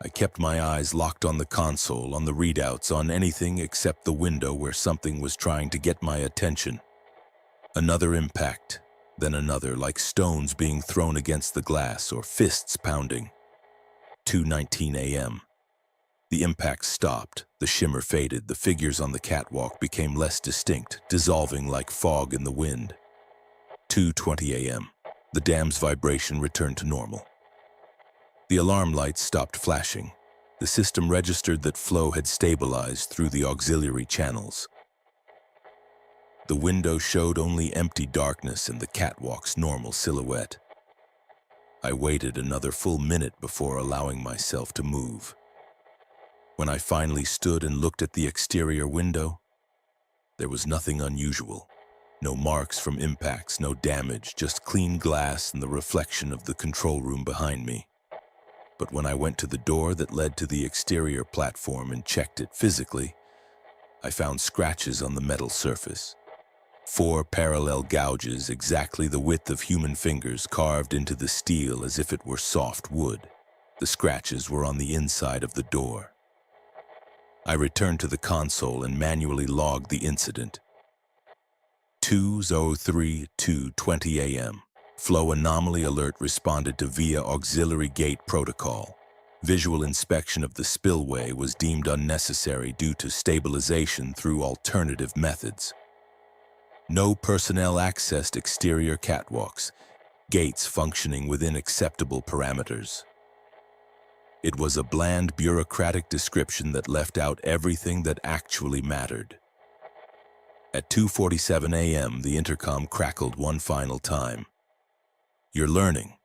I kept my eyes locked on the console, on the readouts, on anything except the window where something was trying to get my attention. Another impact, then another, like stones being thrown against the glass or fists pounding. 2:19 a.m. The impact stopped, the shimmer faded, the figures on the catwalk became less distinct, dissolving like fog in the wind. 2:20 a.m. The dam's vibration returned to normal. The alarm lights stopped flashing. The system registered that flow had stabilized through the auxiliary channels. The window showed only empty darkness and the catwalk's normal silhouette. I waited another full minute before allowing myself to move. When I finally stood and looked at the exterior window, there was nothing unusual. No marks from impacts, no damage, just clean glass and the reflection of the control room behind me. But when I went to the door that led to the exterior platform and checked it physically, I found scratches on the metal surface. 4 parallel gouges, exactly the width of human fingers, carved into the steel as if it were soft wood. The scratches were on the inside of the door. I returned to the console and manually logged the incident. 2:03, 2:20 a.m. Flow anomaly alert responded to via auxiliary gate protocol. Visual inspection of the spillway was deemed unnecessary due to stabilization through alternative methods. No personnel accessed exterior catwalks, gates functioning within acceptable parameters. It was a bland bureaucratic description that left out everything that actually mattered. At 2:47 a.m., the intercom crackled one final time. "You're learning."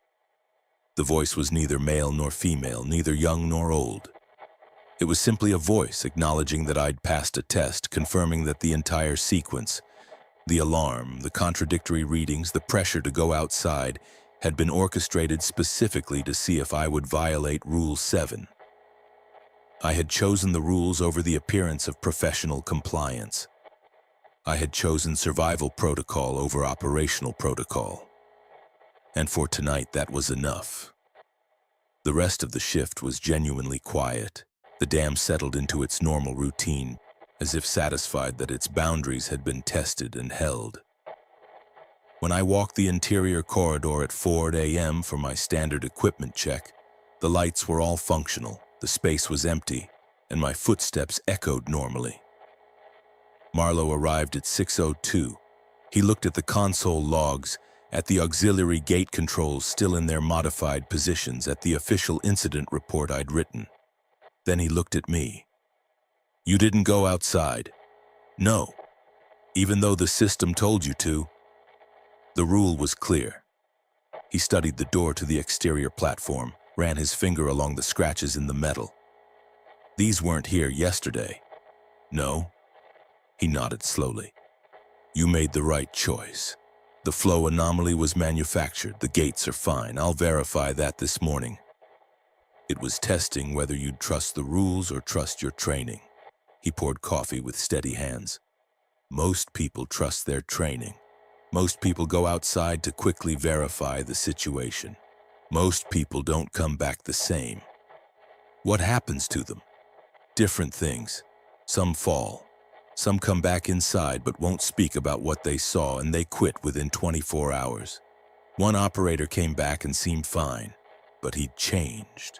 The voice was neither male nor female, neither young nor old. It was simply a voice acknowledging that I'd passed a test, confirming that the entire sequence, the alarm, the contradictory readings, the pressure to go outside, had been orchestrated specifically to see if I would violate Rule 7. I had chosen the rules over the appearance of professional compliance. I had chosen survival protocol over operational protocol. And for tonight, that was enough. The rest of the shift was genuinely quiet. The dam settled into its normal routine, as if satisfied that its boundaries had been tested and held. When I walked the interior corridor at 4 a.m. for my standard equipment check, the lights were all functional, the space was empty, and my footsteps echoed normally. Marlowe arrived at 6:02. He looked at the console logs, at the auxiliary gate controls still in their modified positions, at the official incident report I'd written. Then he looked at me. "You didn't go outside." "No, even though the system told you to." The rule was clear. He studied the door to the exterior platform, ran his finger along the scratches in the metal. "These weren't here yesterday." "No." He nodded slowly. "You made the right choice. The flow anomaly was manufactured. The gates are fine. I'll verify that this morning. It was testing whether you'd trust the rules or trust your training." He poured coffee with steady hands. "Most people trust their training. Most people go outside to quickly verify the situation. Most people don't come back the same. What happens to them? Different things. Some fall. Some come back inside but won't speak about what they saw, and they quit within 24 hours. One operator came back and seemed fine, but he'd changed.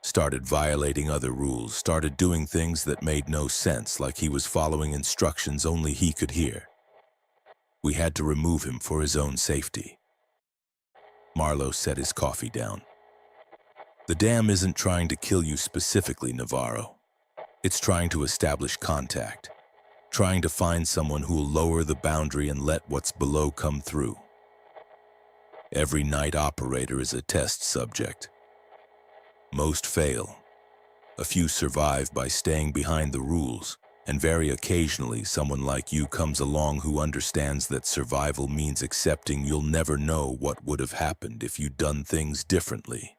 Started violating other rules, started doing things that made no sense, like he was following instructions only he could hear. We had to remove him for his own safety." Marlowe set his coffee down. "The dam isn't trying to kill you specifically, Navarro. It's trying to establish contact, trying to find someone who'll lower the boundary and let what's below come through. Every night operator is a test subject. Most fail. A few survive by staying behind the rules, and very occasionally someone like you comes along who understands that survival means accepting you'll never know what would have happened if you'd done things differently.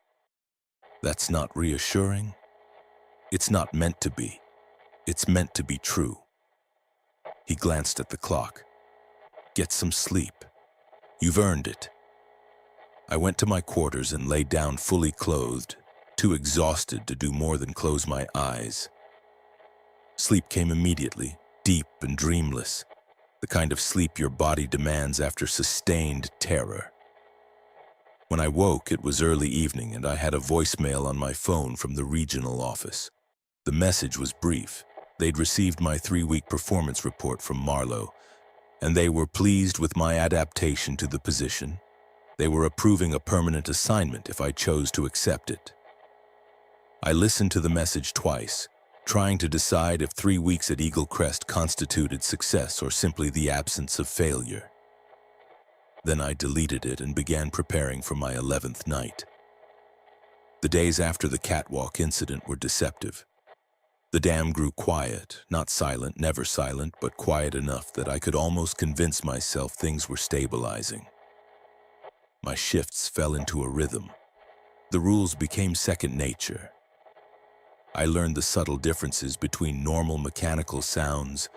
That's not reassuring. It's not meant to be. It's meant to be true." He glanced at the clock. "Get some sleep. You've earned it." I went to my quarters and lay down fully clothed, too exhausted to do more than close my eyes. Sleep came immediately, deep and dreamless, the kind of sleep your body demands after sustained terror. When I woke, it was early evening, and I had a voicemail on my phone from the regional office. The message was brief. They'd received my 3-week performance report from Marlowe, and they were pleased with my adaptation to the position. They were approving a permanent assignment if I chose to accept it. I listened to the message twice, trying to decide if 3 weeks at Eagle Crest constituted success or simply the absence of failure. Then I deleted it and began preparing for my 11th night. The days after the catwalk incident were deceptive. The dam grew quiet, not silent, never silent, but quiet enough that I could almost convince myself things were stabilizing. My shifts fell into a rhythm. The rules became second nature. I learned the subtle differences between normal mechanical sounds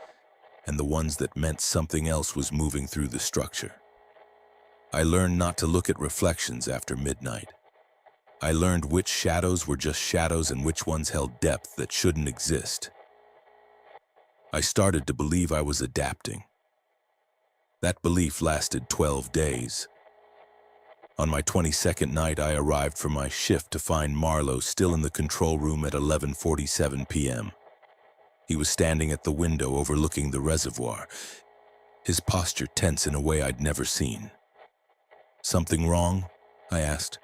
and the ones that meant something else was moving through the structure. I learned not to look at reflections after midnight. I learned which shadows were just shadows and which ones held depth that shouldn't exist. I started to believe I was adapting. That belief lasted 12 days. On my 22nd night, I arrived for my shift to find Marlowe still in the control room at 11:47 p.m. He was standing at the window overlooking the reservoir, his posture tense in a way I'd never seen. "Something wrong?" I asked.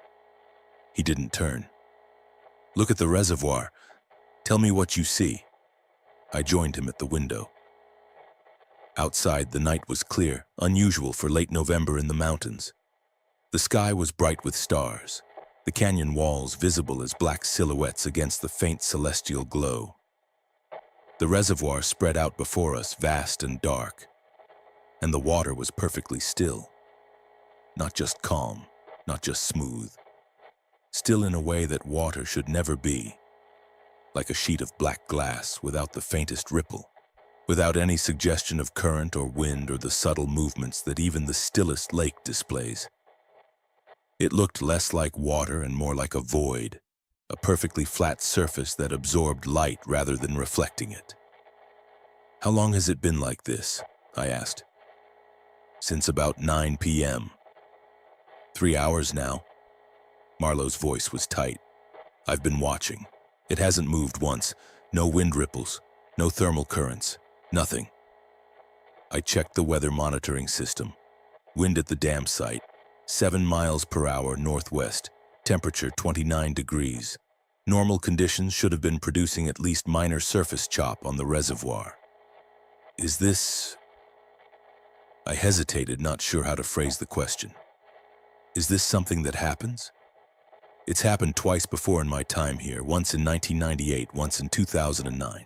He didn't turn. "Look at the reservoir. Tell me what you see." I joined him at the window. Outside, the night was clear, unusual for late November in the mountains. The sky was bright with stars, the canyon walls visible as black silhouettes against the faint celestial glow. The reservoir spread out before us, vast and dark, and the water was perfectly still. Not just calm, not just smooth. Still in a way that water should never be. Like a sheet of black glass without the faintest ripple, without any suggestion of current or wind or the subtle movements that even the stillest lake displays. It looked less like water and more like a void, a perfectly flat surface that absorbed light rather than reflecting it. "How long has it been like this?" I asked. "Since about 9 p.m. 3 hours now." Marlowe's voice was tight. "I've been watching. It hasn't moved once. No wind ripples, no thermal currents, nothing." I checked the weather monitoring system. Wind at the dam site, 7 miles per hour northwest, temperature 29 degrees. Normal conditions should have been producing at least minor surface chop on the reservoir. Is this... I hesitated, not sure how to phrase the question. Is this something that happens? It's happened twice before in my time here, once in 1998, once in 2009.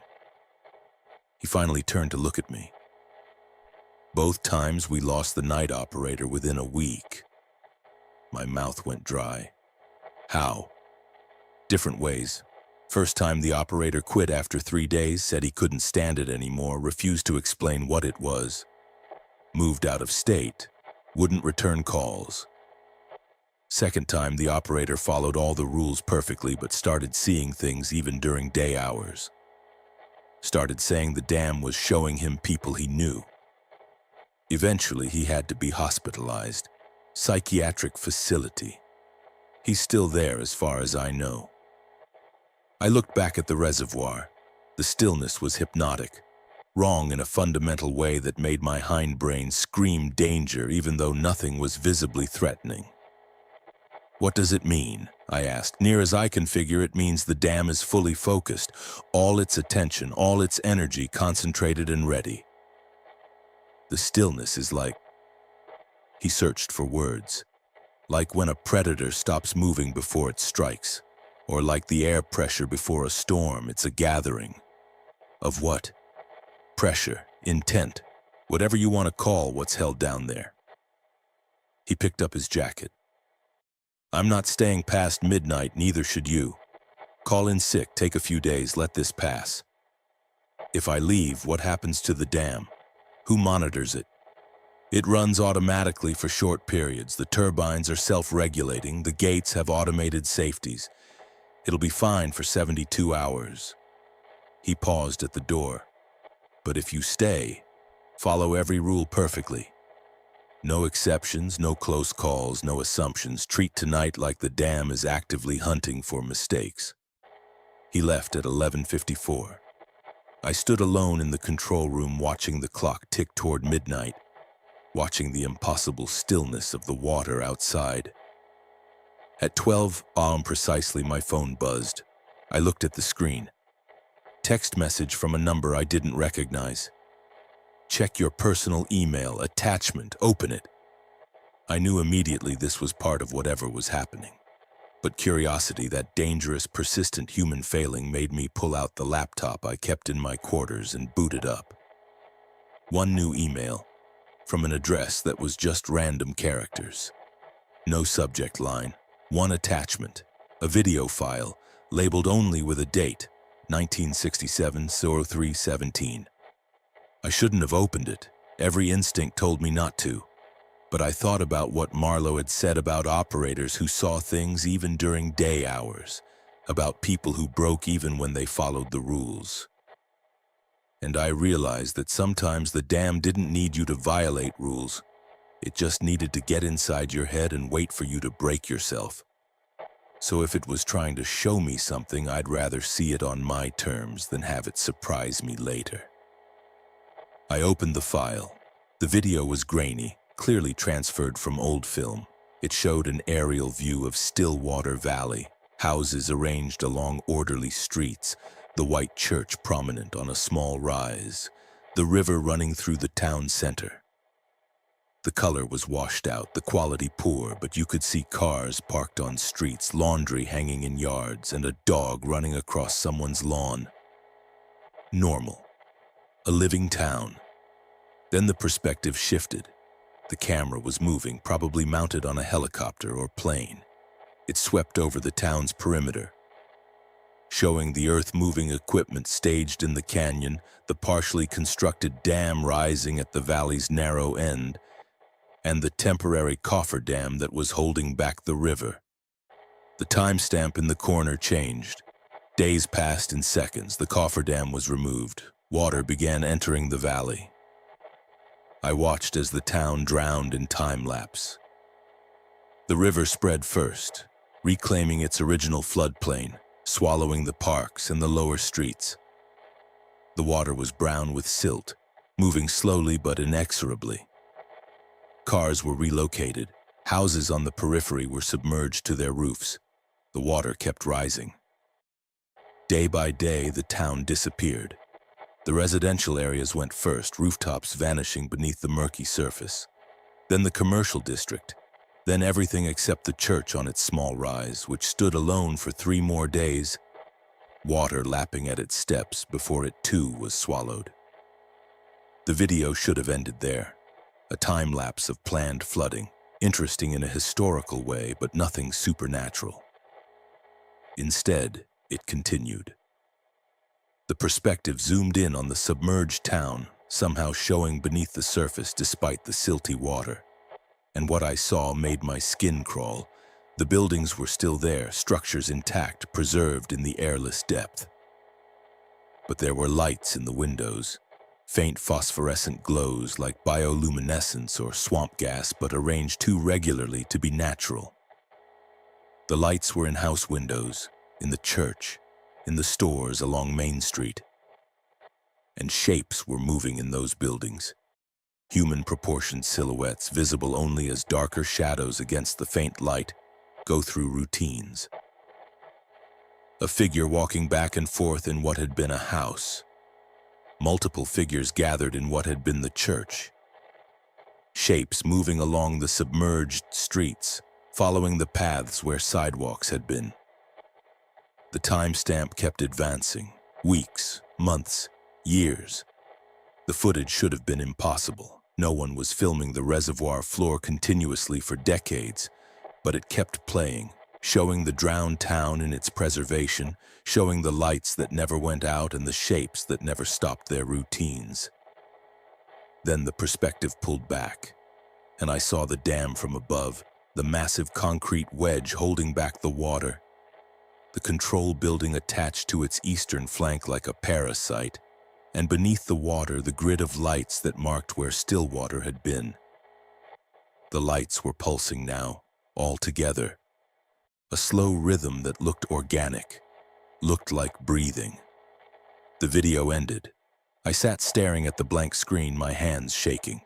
He finally turned to look at me. Both times we lost the night operator within a week. My mouth went dry. How? Different ways. First time the operator quit after 3 days, said he couldn't stand it anymore, refused to explain what it was. Moved out of state, wouldn't return calls. Second time, the operator followed all the rules perfectly but started seeing things even during day hours. Started saying the dam was showing him people he knew. Eventually, he had to be hospitalized. Psychiatric facility. He's still there as far as I know. I looked back at the reservoir. The stillness was hypnotic. Wrong in a fundamental way that made my hindbrain scream danger even though nothing was visibly threatening. What does it mean? I asked. Near as I can figure, it means the dam is fully focused, all its attention, all its energy concentrated and ready. The stillness is like... He searched for words. Like when a predator stops moving before it strikes, or like the air pressure before a storm, it's a gathering. Of what? Pressure, intent, whatever you want to call what's held down there. He picked up his jacket. I'm not staying past midnight, neither should you. Call in sick, take a few days, let this pass. If I leave, what happens to the dam? Who monitors it? It runs automatically for short periods. The turbines are self-regulating. The gates have automated safeties. It'll be fine for 72 hours. He paused at the door. But if you stay, follow every rule perfectly. No exceptions, no close calls, no assumptions. Treat tonight like the dam is actively hunting for mistakes. He left at 11:54. I stood alone in the control room watching the clock tick toward midnight, watching the impossible stillness of the water outside. At 12 a.m. precisely, my phone buzzed. I looked at the screen. Text message from a number I didn't recognize. Check your personal email, attachment, open it. I knew immediately this was part of whatever was happening. But curiosity, that dangerous, persistent human failing, made me pull out the laptop I kept in my quarters and boot it up. One new email, from an address that was just random characters. No subject line, one attachment, a video file, labeled only with a date, 1967-03-17. I shouldn't have opened it. Every instinct told me not to. But I thought about what Marlowe had said about operators who saw things even during day hours, about people who broke even when they followed the rules. And I realized that sometimes the dam didn't need you to violate rules. It just needed to get inside your head and wait for you to break yourself. So if it was trying to show me something, I'd rather see it on my terms than have it surprise me later. I opened the file. The video was grainy, clearly transferred from old film. It showed an aerial view of Stillwater Valley, houses arranged along orderly streets, the white church prominent on a small rise, the river running through the town center. The color was washed out, the quality poor, but you could see cars parked on streets, laundry hanging in yards, and a dog running across someone's lawn. Normal. A living town. Then the perspective shifted. The camera was moving, probably mounted on a helicopter or plane. It swept over the town's perimeter, showing the earth-moving equipment staged in the canyon, the partially constructed dam rising at the valley's narrow end, and the temporary cofferdam that was holding back the river. The timestamp in the corner changed. Days passed in seconds. The cofferdam was removed. Water began entering the valley. I watched as the town drowned in time-lapse. The river spread first, reclaiming its original floodplain, swallowing the parks and the lower streets. The water was brown with silt, moving slowly but inexorably. Cars were relocated. Houses on the periphery were submerged to their roofs. The water kept rising. Day by day, the town disappeared. The residential areas went first, rooftops vanishing beneath the murky surface. Then the commercial district. Then everything except the church on its small rise, which stood alone for 3 more days, water lapping at its steps before it too was swallowed. The video should have ended there. A time lapse of planned flooding, interesting in a historical way, but nothing supernatural. Instead, it continued. The perspective zoomed in on the submerged town, somehow showing beneath the surface despite the silty water. And what I saw made my skin crawl. The buildings were still there, structures intact, preserved in the airless depth. But there were lights in the windows, faint phosphorescent glows like bioluminescence or swamp gas, but arranged too regularly to be natural. The lights were in house windows, in the church, in the stores along Main Street. And shapes were moving in those buildings. Human-proportioned silhouettes, visible only as darker shadows against the faint light, go through routines. A figure walking back and forth in what had been a house. Multiple figures gathered in what had been the church. Shapes moving along the submerged streets, following the paths where sidewalks had been. The timestamp kept advancing. Weeks, months, years. The footage should have been impossible. No one was filming the reservoir floor continuously for decades, but it kept playing, showing the drowned town in its preservation, showing the lights that never went out and the shapes that never stopped their routines. Then the perspective pulled back, and I saw the dam from above, the massive concrete wedge holding back the water, the control building attached to its eastern flank like a parasite, and beneath the water the grid of lights that marked where still water had been. The lights were pulsing now, all together. A slow rhythm that looked organic, looked like breathing. The video ended. I sat staring at the blank screen, my hands shaking.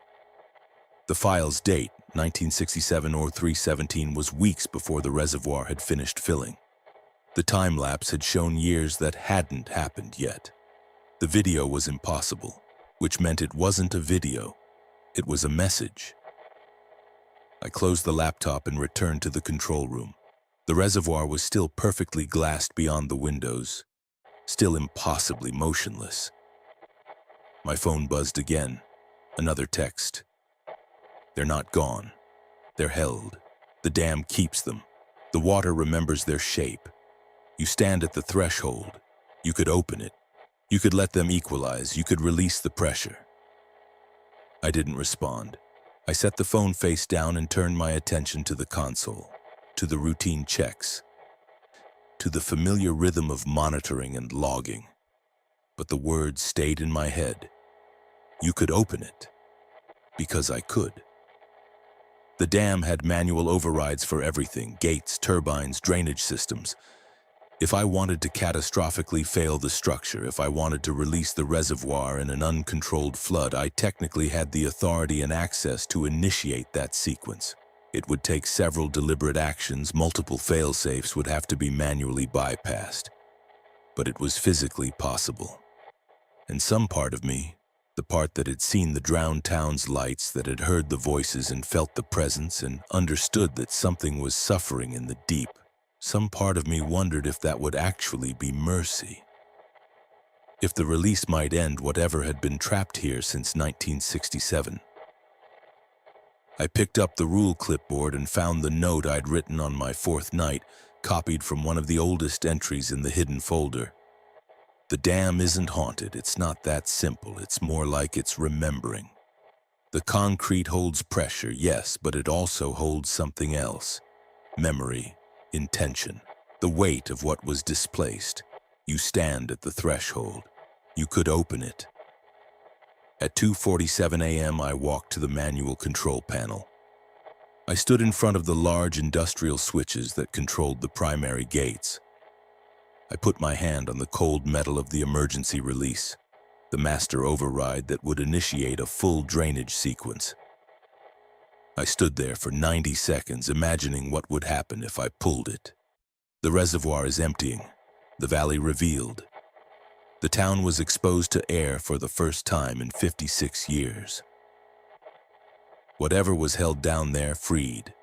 The file's date, 1967 or 3/17, was weeks before the reservoir had finished filling. The time-lapse had shown years that hadn't happened yet. The video was impossible, which meant it wasn't a video. It was a message. I closed the laptop and returned to the control room. The reservoir was still perfectly glassed beyond the windows, still impossibly motionless. My phone buzzed again. Another text. They're not gone. They're held. The dam keeps them. The water remembers their shape. You stand at the threshold. You could open it. You could let them equalize. You could release the pressure. I didn't respond. I set the phone face down and turned my attention to the console, to the routine checks, to the familiar rhythm of monitoring and logging. But the words stayed in my head. You could open it. Because I could. The dam had manual overrides for everything: gates, turbines, drainage systems. If I wanted to catastrophically fail the structure, if I wanted to release the reservoir in an uncontrolled flood, I technically had the authority and access to initiate that sequence. It would take several deliberate actions, multiple fail-safes would have to be manually bypassed. But it was physically possible. And some part of me, the part that had seen the drowned town's lights, that had heard the voices and felt the presence and understood that something was suffering in the deep, some part of me wondered if that would actually be mercy. If the release might end whatever had been trapped here since 1967. I picked up the rule clipboard and found the note I'd written on my 4th night, copied from one of the oldest entries in the hidden folder. The dam isn't haunted. It's not that simple. It's more like it's remembering. The concrete holds pressure, yes, but it also holds something else. Memory. Intention, the weight of what was displaced. You stand at the threshold. You could open it. At 2:47 a.m., I walked to the manual control panel. I stood in front of the large industrial switches that controlled the primary gates. I put my hand on the cold metal of the emergency release. the master override that would initiate a full drainage sequence. I stood there for 90 seconds, imagining what would happen if I pulled it. The reservoir is emptying, the valley revealed. The town was exposed to air for the first time in 56 years. Whatever was held down there freed.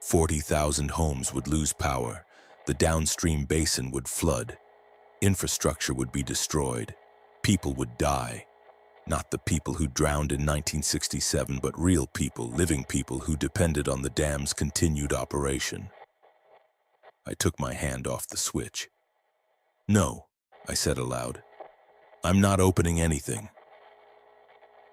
40,000 homes would lose power, the downstream basin would flood, infrastructure would be destroyed, people would die. Not the people who drowned in 1967, but real people, living people who depended on the dam's continued operation. I took my hand off the switch. "No," I said aloud. "I'm not opening anything."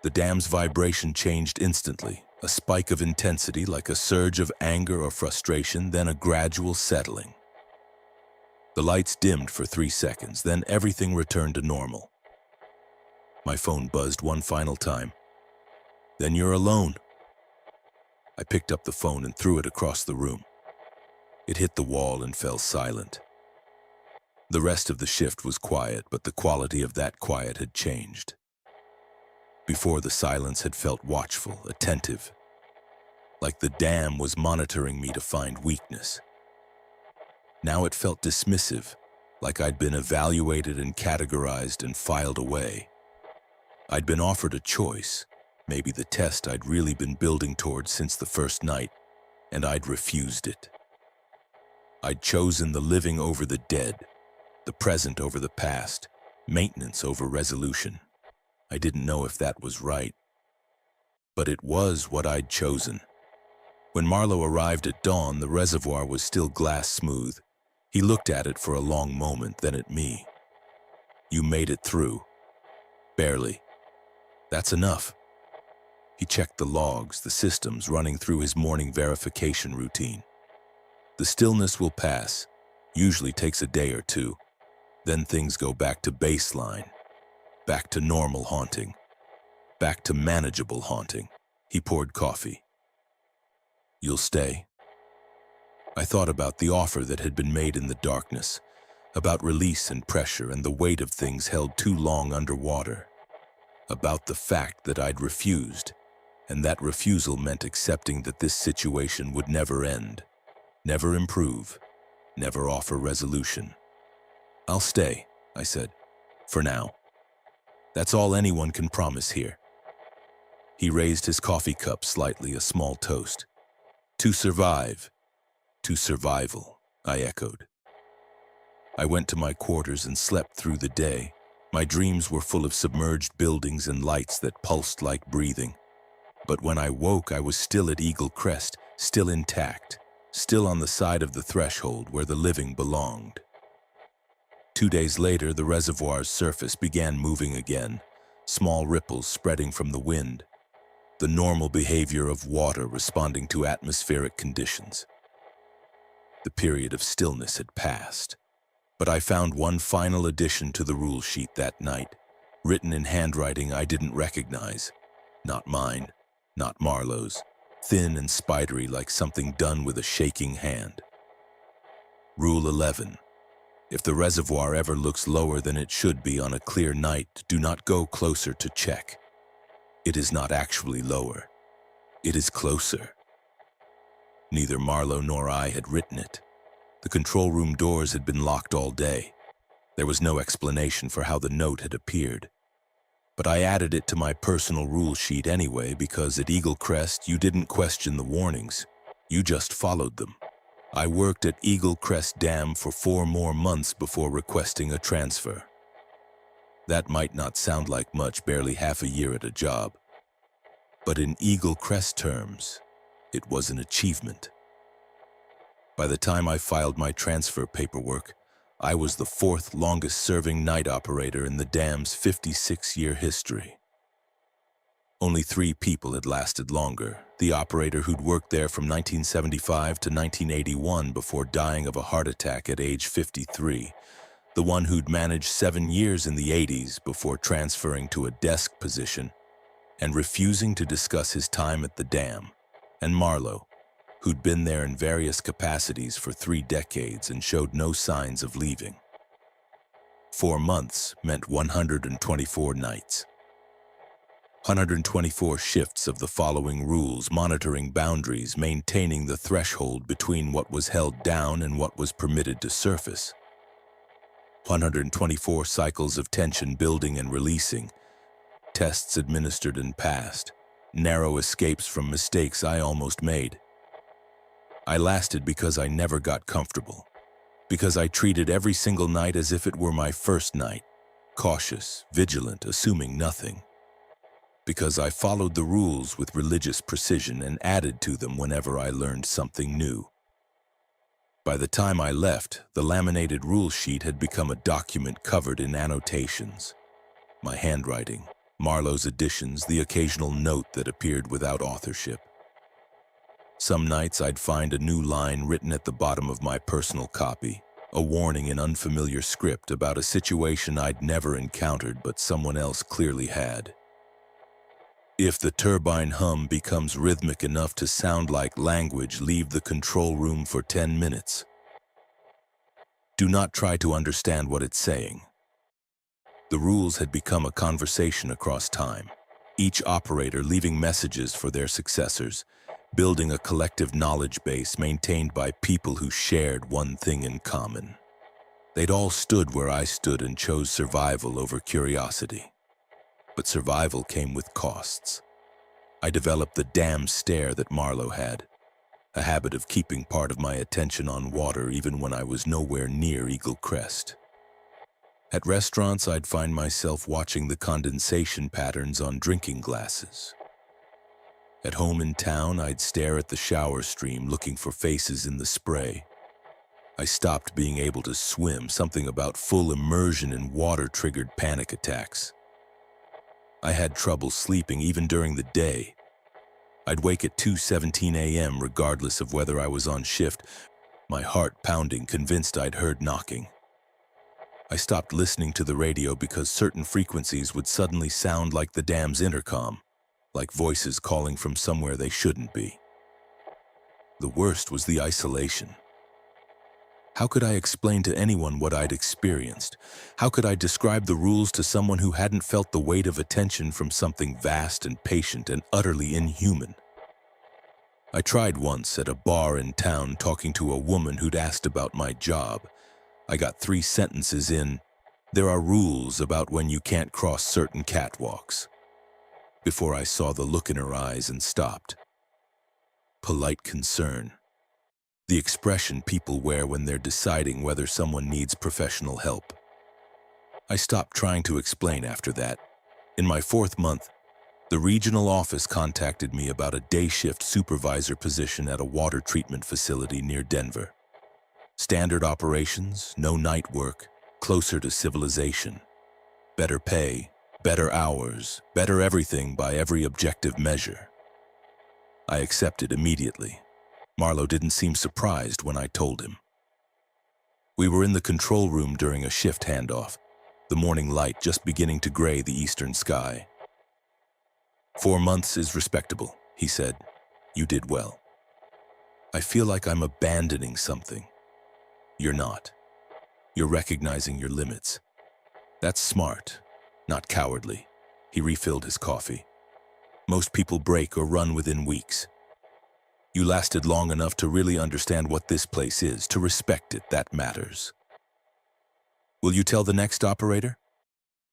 The dam's vibration changed instantly, a spike of intensity like a surge of anger or frustration, then a gradual settling. The lights dimmed for 3 seconds, then everything returned to normal. My phone buzzed one final time. "Then you're alone." I picked up the phone and threw it across the room. It hit the wall and fell silent. The rest of the shift was quiet, but the quality of that quiet had changed. Before, the silence had felt watchful, attentive, like the dam was monitoring me to find weakness. Now it felt dismissive, like I'd been evaluated and categorized and filed away. I'd been offered a choice, maybe the test I'd really been building towards since the first night, and I'd refused it. I'd chosen the living over the dead, the present over the past, maintenance over resolution. I didn't know if that was right, but it was what I'd chosen. When Marlowe arrived at dawn, the reservoir was still glass smooth. He looked at it for a long moment, then at me. "You made it through." "Barely." "That's enough." He checked the logs, the systems, running through his morning verification routine. "The stillness will pass, usually takes a day or two. Then things go back to baseline, back to normal haunting, back to manageable haunting." He poured coffee. "You'll stay?" I thought about the offer that had been made in the darkness, about release and pressure and the weight of things held too long underwater, about the fact that I'd refused, and that refusal meant accepting that this situation would never end, never improve, never offer resolution. "I'll stay," I said, "for now. That's all anyone can promise here." He raised his coffee cup slightly, a small toast. "To survive." "To survival," I echoed. I went to my quarters and slept through the day. My dreams were full of submerged buildings and lights that pulsed like breathing. But when I woke, I was still at Eagle Crest, still intact, still on the side of the threshold where the living belonged. 2 days later, the reservoir's surface began moving again, small ripples spreading from the wind, the normal behavior of water responding to atmospheric conditions. The period of stillness had passed. But I found one final addition to the rule sheet that night, written in handwriting I didn't recognize. Not mine, not Marlowe's, thin and spidery like something done with a shaking hand. Rule 11. If the reservoir ever looks lower than it should be on a clear night, do not go closer to check. It is not actually lower. It is closer. Neither Marlowe nor I had written it. The control room doors had been locked all day. There was no explanation for how the note had appeared. But I added it to my personal rule sheet anyway because at Eagle Crest you didn't question the warnings. You just followed them. I worked at Eagle Crest Dam for 4 more months before requesting a transfer. That might not sound like much, barely half a year at a job. But in Eagle Crest terms, it was an achievement. By the time I filed my transfer paperwork, I was the 4th longest-serving night operator in the dam's 56-year history. Only 3 people had lasted longer: the operator who'd worked there from 1975 to 1981 before dying of a heart attack at age 53, the one who'd managed 7 years in the 80s before transferring to a desk position and refusing to discuss his time at the dam, and Marlowe, who'd been there in various capacities for 3 decades and showed no signs of leaving. 4 months meant 124 nights. 124 shifts of the following rules, monitoring boundaries, maintaining the threshold between what was held down and what was permitted to surface. 124 cycles of tension building and releasing, tests administered and passed, narrow escapes from mistakes I almost made. I lasted because I never got comfortable, because I treated every single night as if it were my first night, cautious, vigilant, assuming nothing. Because I followed the rules with religious precision and added to them whenever I learned something new. By the time I left, the laminated rule sheet had become a document covered in annotations. My handwriting, Marlowe's additions, the occasional note that appeared without authorship. Some nights I'd find a new line written at the bottom of my personal copy, a warning in unfamiliar script about a situation I'd never encountered but someone else clearly had. If the turbine hum becomes rhythmic enough to sound like language, leave the control room for 10 minutes. Do not try to understand what it's saying. The rules had become a conversation across time, each operator leaving messages for their successors, building a collective knowledge base maintained by people who shared one thing in common. They'd all stood where I stood and chose survival over curiosity. But survival came with costs. I developed the damn stare that Marlowe had, a habit of keeping part of my attention on water even when I was nowhere near Eagle Crest. At restaurants, I'd find myself watching the condensation patterns on drinking glasses. At home in town, I'd stare at the shower stream looking for faces in the spray. I stopped being able to swim, something about full immersion in water triggered panic attacks. I had trouble sleeping even during the day. I'd wake at 2:17 a.m. regardless of whether I was on shift, my heart pounding, convinced I'd heard knocking. I stopped listening to the radio because certain frequencies would suddenly sound like the dam's intercom, like voices calling from somewhere they shouldn't be. The worst was the isolation. How could I explain to anyone what I'd experienced? How could I describe the rules to someone who hadn't felt the weight of attention from something vast and patient and utterly inhuman? I tried once at a bar in town talking to a woman who'd asked about my job. I got 3 sentences in, "There are rules about when you can't cross certain catwalks," before I saw the look in her eyes and stopped. Polite concern. The expression people wear when they're deciding whether someone needs professional help. I stopped trying to explain after that. In my 4th month, the regional office contacted me about a day shift supervisor position at a water treatment facility near Denver. Standard operations, no night work, closer to civilization. Better pay, better hours, better everything by every objective measure. I accepted immediately. Marlowe didn't seem surprised when I told him. We were in the control room during a shift handoff, the morning light just beginning to gray the eastern sky. 4 months is respectable, he said. You did well. I feel like I'm abandoning something. You're not. You're recognizing your limits. That's smart, not cowardly. He refilled his coffee. Most people break or run within weeks. You lasted long enough to really understand what this place is, to respect it. That matters. Will you tell the next operator?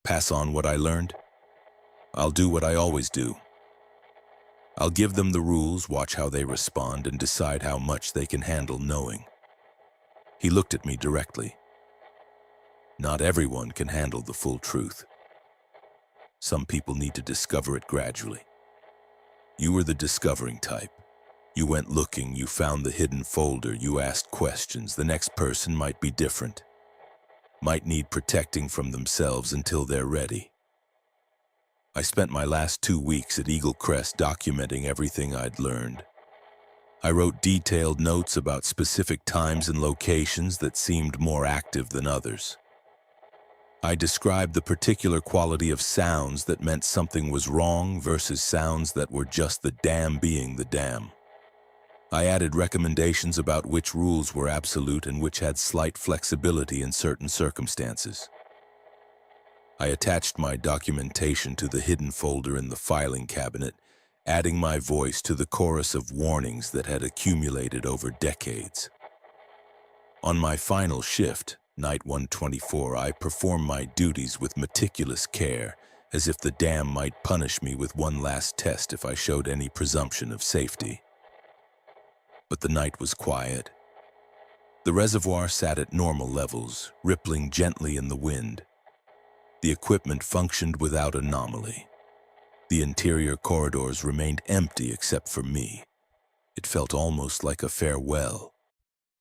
Pass on what I learned? I'll do what I always do. I'll give them the rules, watch how they respond, and decide how much they can handle knowing. He looked at me directly. Not everyone can handle the full truth. Some people need to discover it gradually. You were the discovering type. You went looking, you found the hidden folder, you asked questions. The next person might be different. Might need protecting from themselves until they're ready. I spent my last 2 weeks at Eagle Crest documenting everything I'd learned. I wrote detailed notes about specific times and locations that seemed more active than others. I described the particular quality of sounds that meant something was wrong versus sounds that were just the dam being the dam. I added recommendations about which rules were absolute and which had slight flexibility in certain circumstances. I attached my documentation to the hidden folder in the filing cabinet, adding my voice to the chorus of warnings that had accumulated over decades. On my final shift, night 124, I performed my duties with meticulous care, as if the dam might punish me with one last test if I showed any presumption of safety. But the night was quiet. The reservoir sat at normal levels, rippling gently in the wind. The equipment functioned without anomaly. The interior corridors remained empty except for me. It felt almost like a farewell,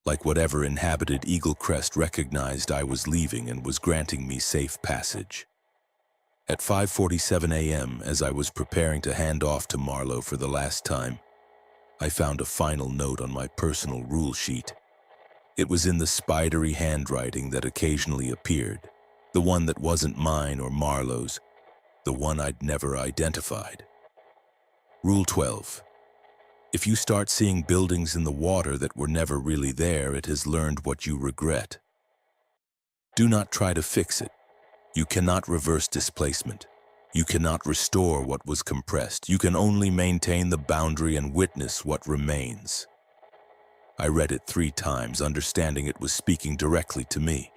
like whatever inhabited Eagle Crest recognized I was leaving and was granting me safe passage. At 5:47 a.m., as I was preparing to hand off to Marlowe for the last time, I found a final note on my personal rule sheet. It was in the spidery handwriting that occasionally appeared, the one that wasn't mine or Marlowe's, the one I'd never identified. Rule 12. If you start seeing buildings in the water that were never really there, it has learned what you regret. Do not try to fix it. You cannot reverse displacement. You cannot restore what was compressed. You can only maintain the boundary and witness what remains. I read it 3 times, understanding it was speaking directly to me,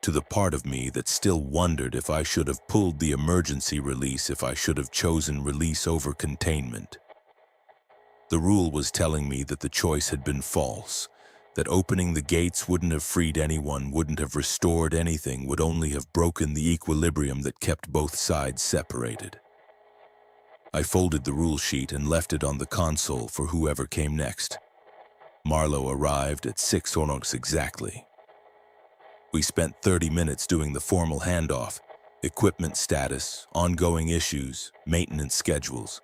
to the part of me that still wondered if I should have pulled the emergency release, if I should have chosen release over containment. The rule was telling me that the choice had been false, that opening the gates wouldn't have freed anyone, wouldn't have restored anything, would only have broken the equilibrium that kept both sides separated. I folded the rule sheet and left it on the console for whoever came next. Marlowe arrived at 6:00 exactly. We spent 30 minutes doing the formal handoff, equipment status, ongoing issues, maintenance schedules,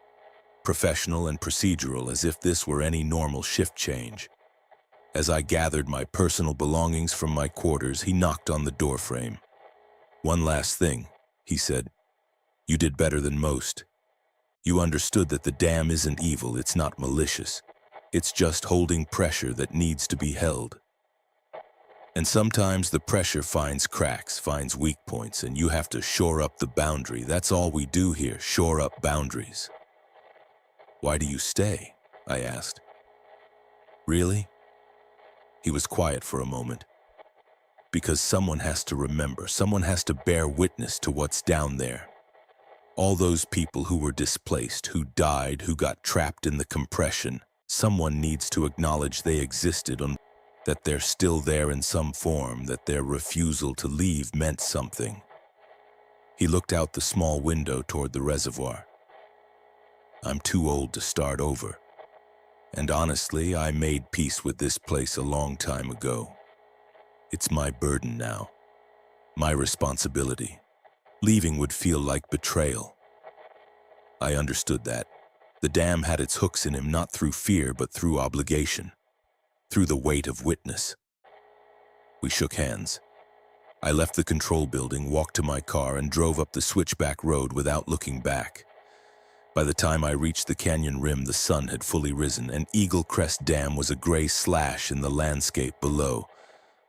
professional and procedural, as if this were any normal shift change. As I gathered my personal belongings from my quarters, he knocked on the doorframe. "One last thing," he said. "You did better than most. You understood that the dam isn't evil, it's not malicious. It's just holding pressure that needs to be held. And sometimes the pressure finds cracks, finds weak points, and you have to shore up the boundary. That's all we do here, shore up boundaries." "Why do you stay?" I asked. "Really?" He was quiet for a moment. "Because someone has to remember, someone has to bear witness to what's down there. All those people who were displaced, who died, who got trapped in the compression, someone needs to acknowledge they existed, that they're still there in some form, that their refusal to leave meant something." He looked out the small window toward the reservoir. "I'm too old to start over. And honestly, I made peace with this place a long time ago. It's my burden now, my responsibility. Leaving would feel like betrayal." I understood that. The dam had its hooks in him, not through fear, but through obligation, through the weight of witness. We shook hands. I left the control building, walked to my car, and drove up the switchback road without looking back. By the time I reached the canyon rim, the sun had fully risen, and Eagle Crest Dam was a gray slash in the landscape below,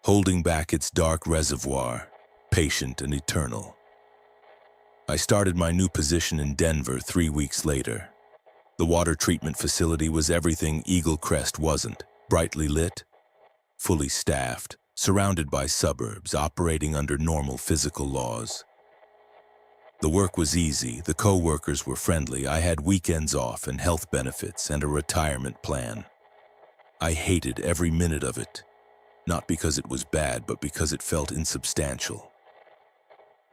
holding back its dark reservoir, patient and eternal. I started my new position in Denver 3 weeks later. The water treatment facility was everything Eagle Crest wasn't: brightly lit, fully staffed, surrounded by suburbs, operating under normal physical laws. The work was easy, the co-workers were friendly, I had weekends off and health benefits and a retirement plan. I hated every minute of it, not because it was bad, but because it felt insubstantial.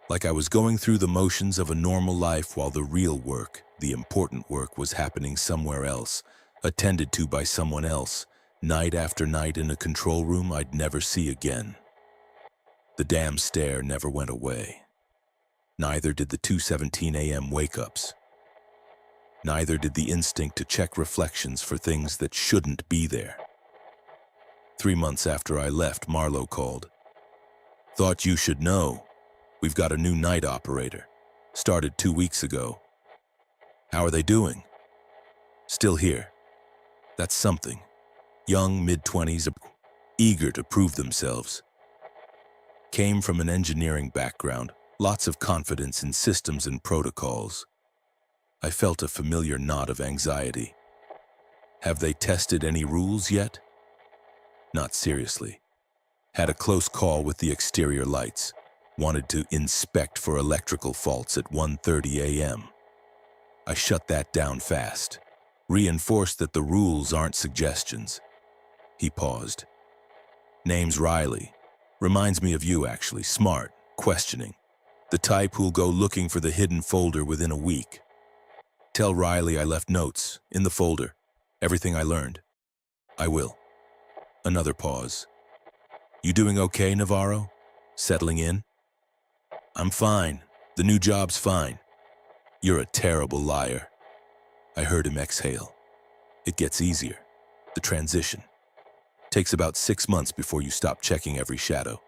Like I was going through the motions of a normal life while the real work, the important work, was happening somewhere else, attended to by someone else, night after night in a control room I'd never see again. The damn stare never went away. Neither did the 2:17 a.m. wake-ups. Neither did the instinct to check reflections for things that shouldn't be there. 3 months after I left, Marlowe called. "Thought you should know. We've got a new night operator. Started 2 weeks ago. How are they doing?" "Still here. That's something. Young, mid-20s, eager to prove themselves. Came from an engineering background. Lots of confidence in systems and protocols. I felt a familiar knot of anxiety. Have they tested any rules yet? Not seriously. Had a close call with the exterior lights. Wanted to inspect for electrical faults at 1:30 a.m. I shut that down fast. Reinforced that the rules aren't suggestions. He paused. Name's Riley. Reminds me of you, actually. Smart, questioning. The type who'll go looking for the hidden folder within a week. Tell Riley I left notes in the folder. Everything I learned. I will. Another pause. You doing okay, Navarro? Settling in? I'm fine. The new job's fine. You're a terrible liar. I heard him exhale. It gets easier. The transition. Takes about 6 months before you stop checking every shadow.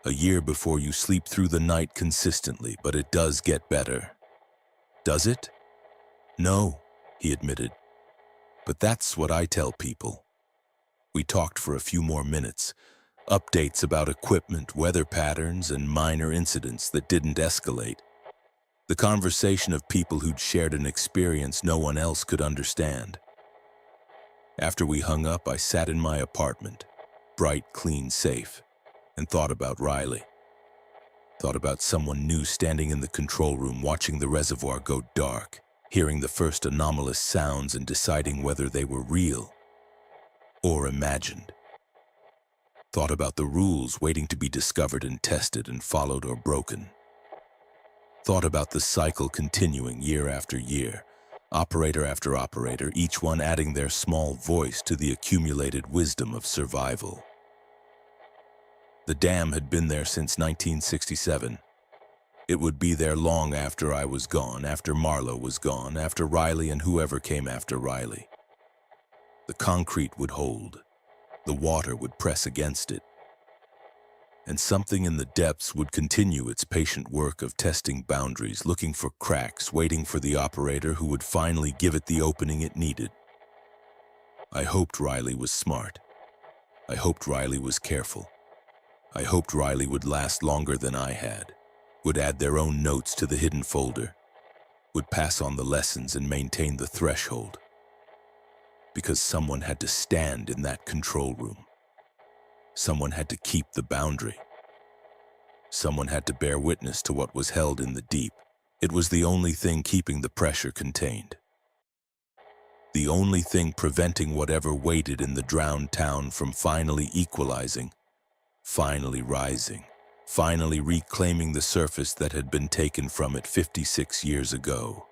A year before you sleep through the night consistently, but it does get better. Does it? No, he admitted. But that's what I tell people. We talked for a few more minutes. Updates about equipment, weather patterns, and minor incidents that didn't escalate. The conversation of people who'd shared an experience no one else could understand. After we hung up, I sat in my apartment, bright, clean, safe, and thought about Riley. Thought about someone new standing in the control room watching the reservoir go dark, hearing the first anomalous sounds and deciding whether they were real or imagined. Thought about the rules waiting to be discovered and tested and followed or broken. Thought about the cycle continuing year after year, operator after operator, each one adding their small voice to the accumulated wisdom of survival. The dam had been there since 1967. It would be there long after I was gone, after Marlowe was gone, after Riley and whoever came after Riley. The concrete would hold. The water would press against it. And something in the depths would continue its patient work of testing boundaries, looking for cracks, waiting for the operator who would finally give it the opening it needed. I hoped Riley was smart. I hoped Riley was careful. I hoped Riley would last longer than I had, would add their own notes to the hidden folder, would pass on the lessons and maintain the threshold. Because someone had to stand in that control room. Someone had to keep the boundary. Someone had to bear witness to what was held in the deep. It was the only thing keeping the pressure contained. The only thing preventing whatever waited in the drowned town from finally equalizing, finally rising, finally reclaiming the surface that had been taken from it 56 years ago.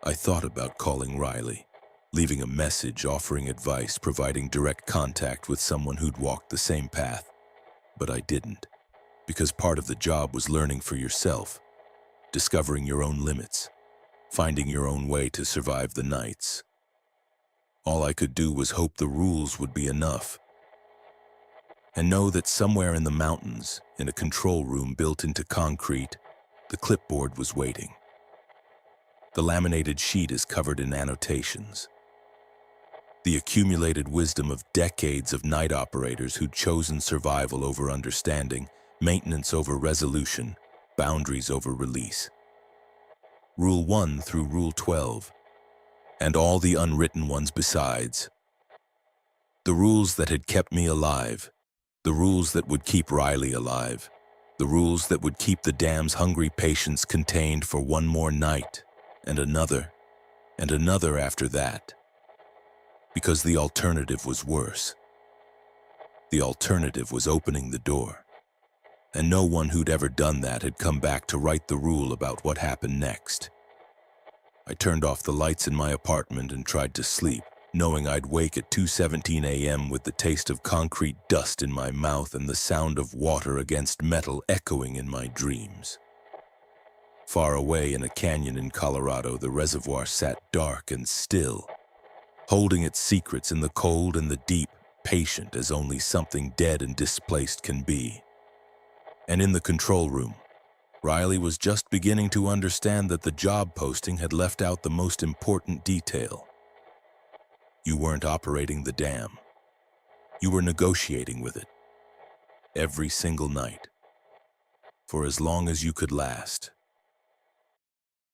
I thought about calling Riley, leaving a message, offering advice, providing direct contact with someone who'd walked the same path. But I didn't, because part of the job was learning for yourself, discovering your own limits, finding your own way to survive the nights. All I could do was hope the rules would be enough, and know that somewhere in the mountains, in a control room built into concrete, the clipboard was waiting. The laminated sheet is covered in annotations. The accumulated wisdom of decades of night operators who'd chosen survival over understanding, maintenance over resolution, boundaries over release. Rule 1 through Rule 12, and all the unwritten ones besides. The rules that had kept me alive, the rules that would keep Riley alive, the rules that would keep the dam's hungry patience contained for one more night, and another after that. Because the alternative was worse. The alternative was opening the door. And no one who'd ever done that had come back to write the rule about what happened next. I turned off the lights in my apartment and tried to sleep, knowing I'd wake at 2:17 a.m. with the taste of concrete dust in my mouth and the sound of water against metal echoing in my dreams. Far away in a canyon in Colorado, the reservoir sat dark and still, holding its secrets in the cold and the deep, patient as only something dead and displaced can be. And in the control room, Riley was just beginning to understand that the job posting had left out the most important detail. You weren't operating the dam. You were negotiating with it. Every single night. for as long as you could last.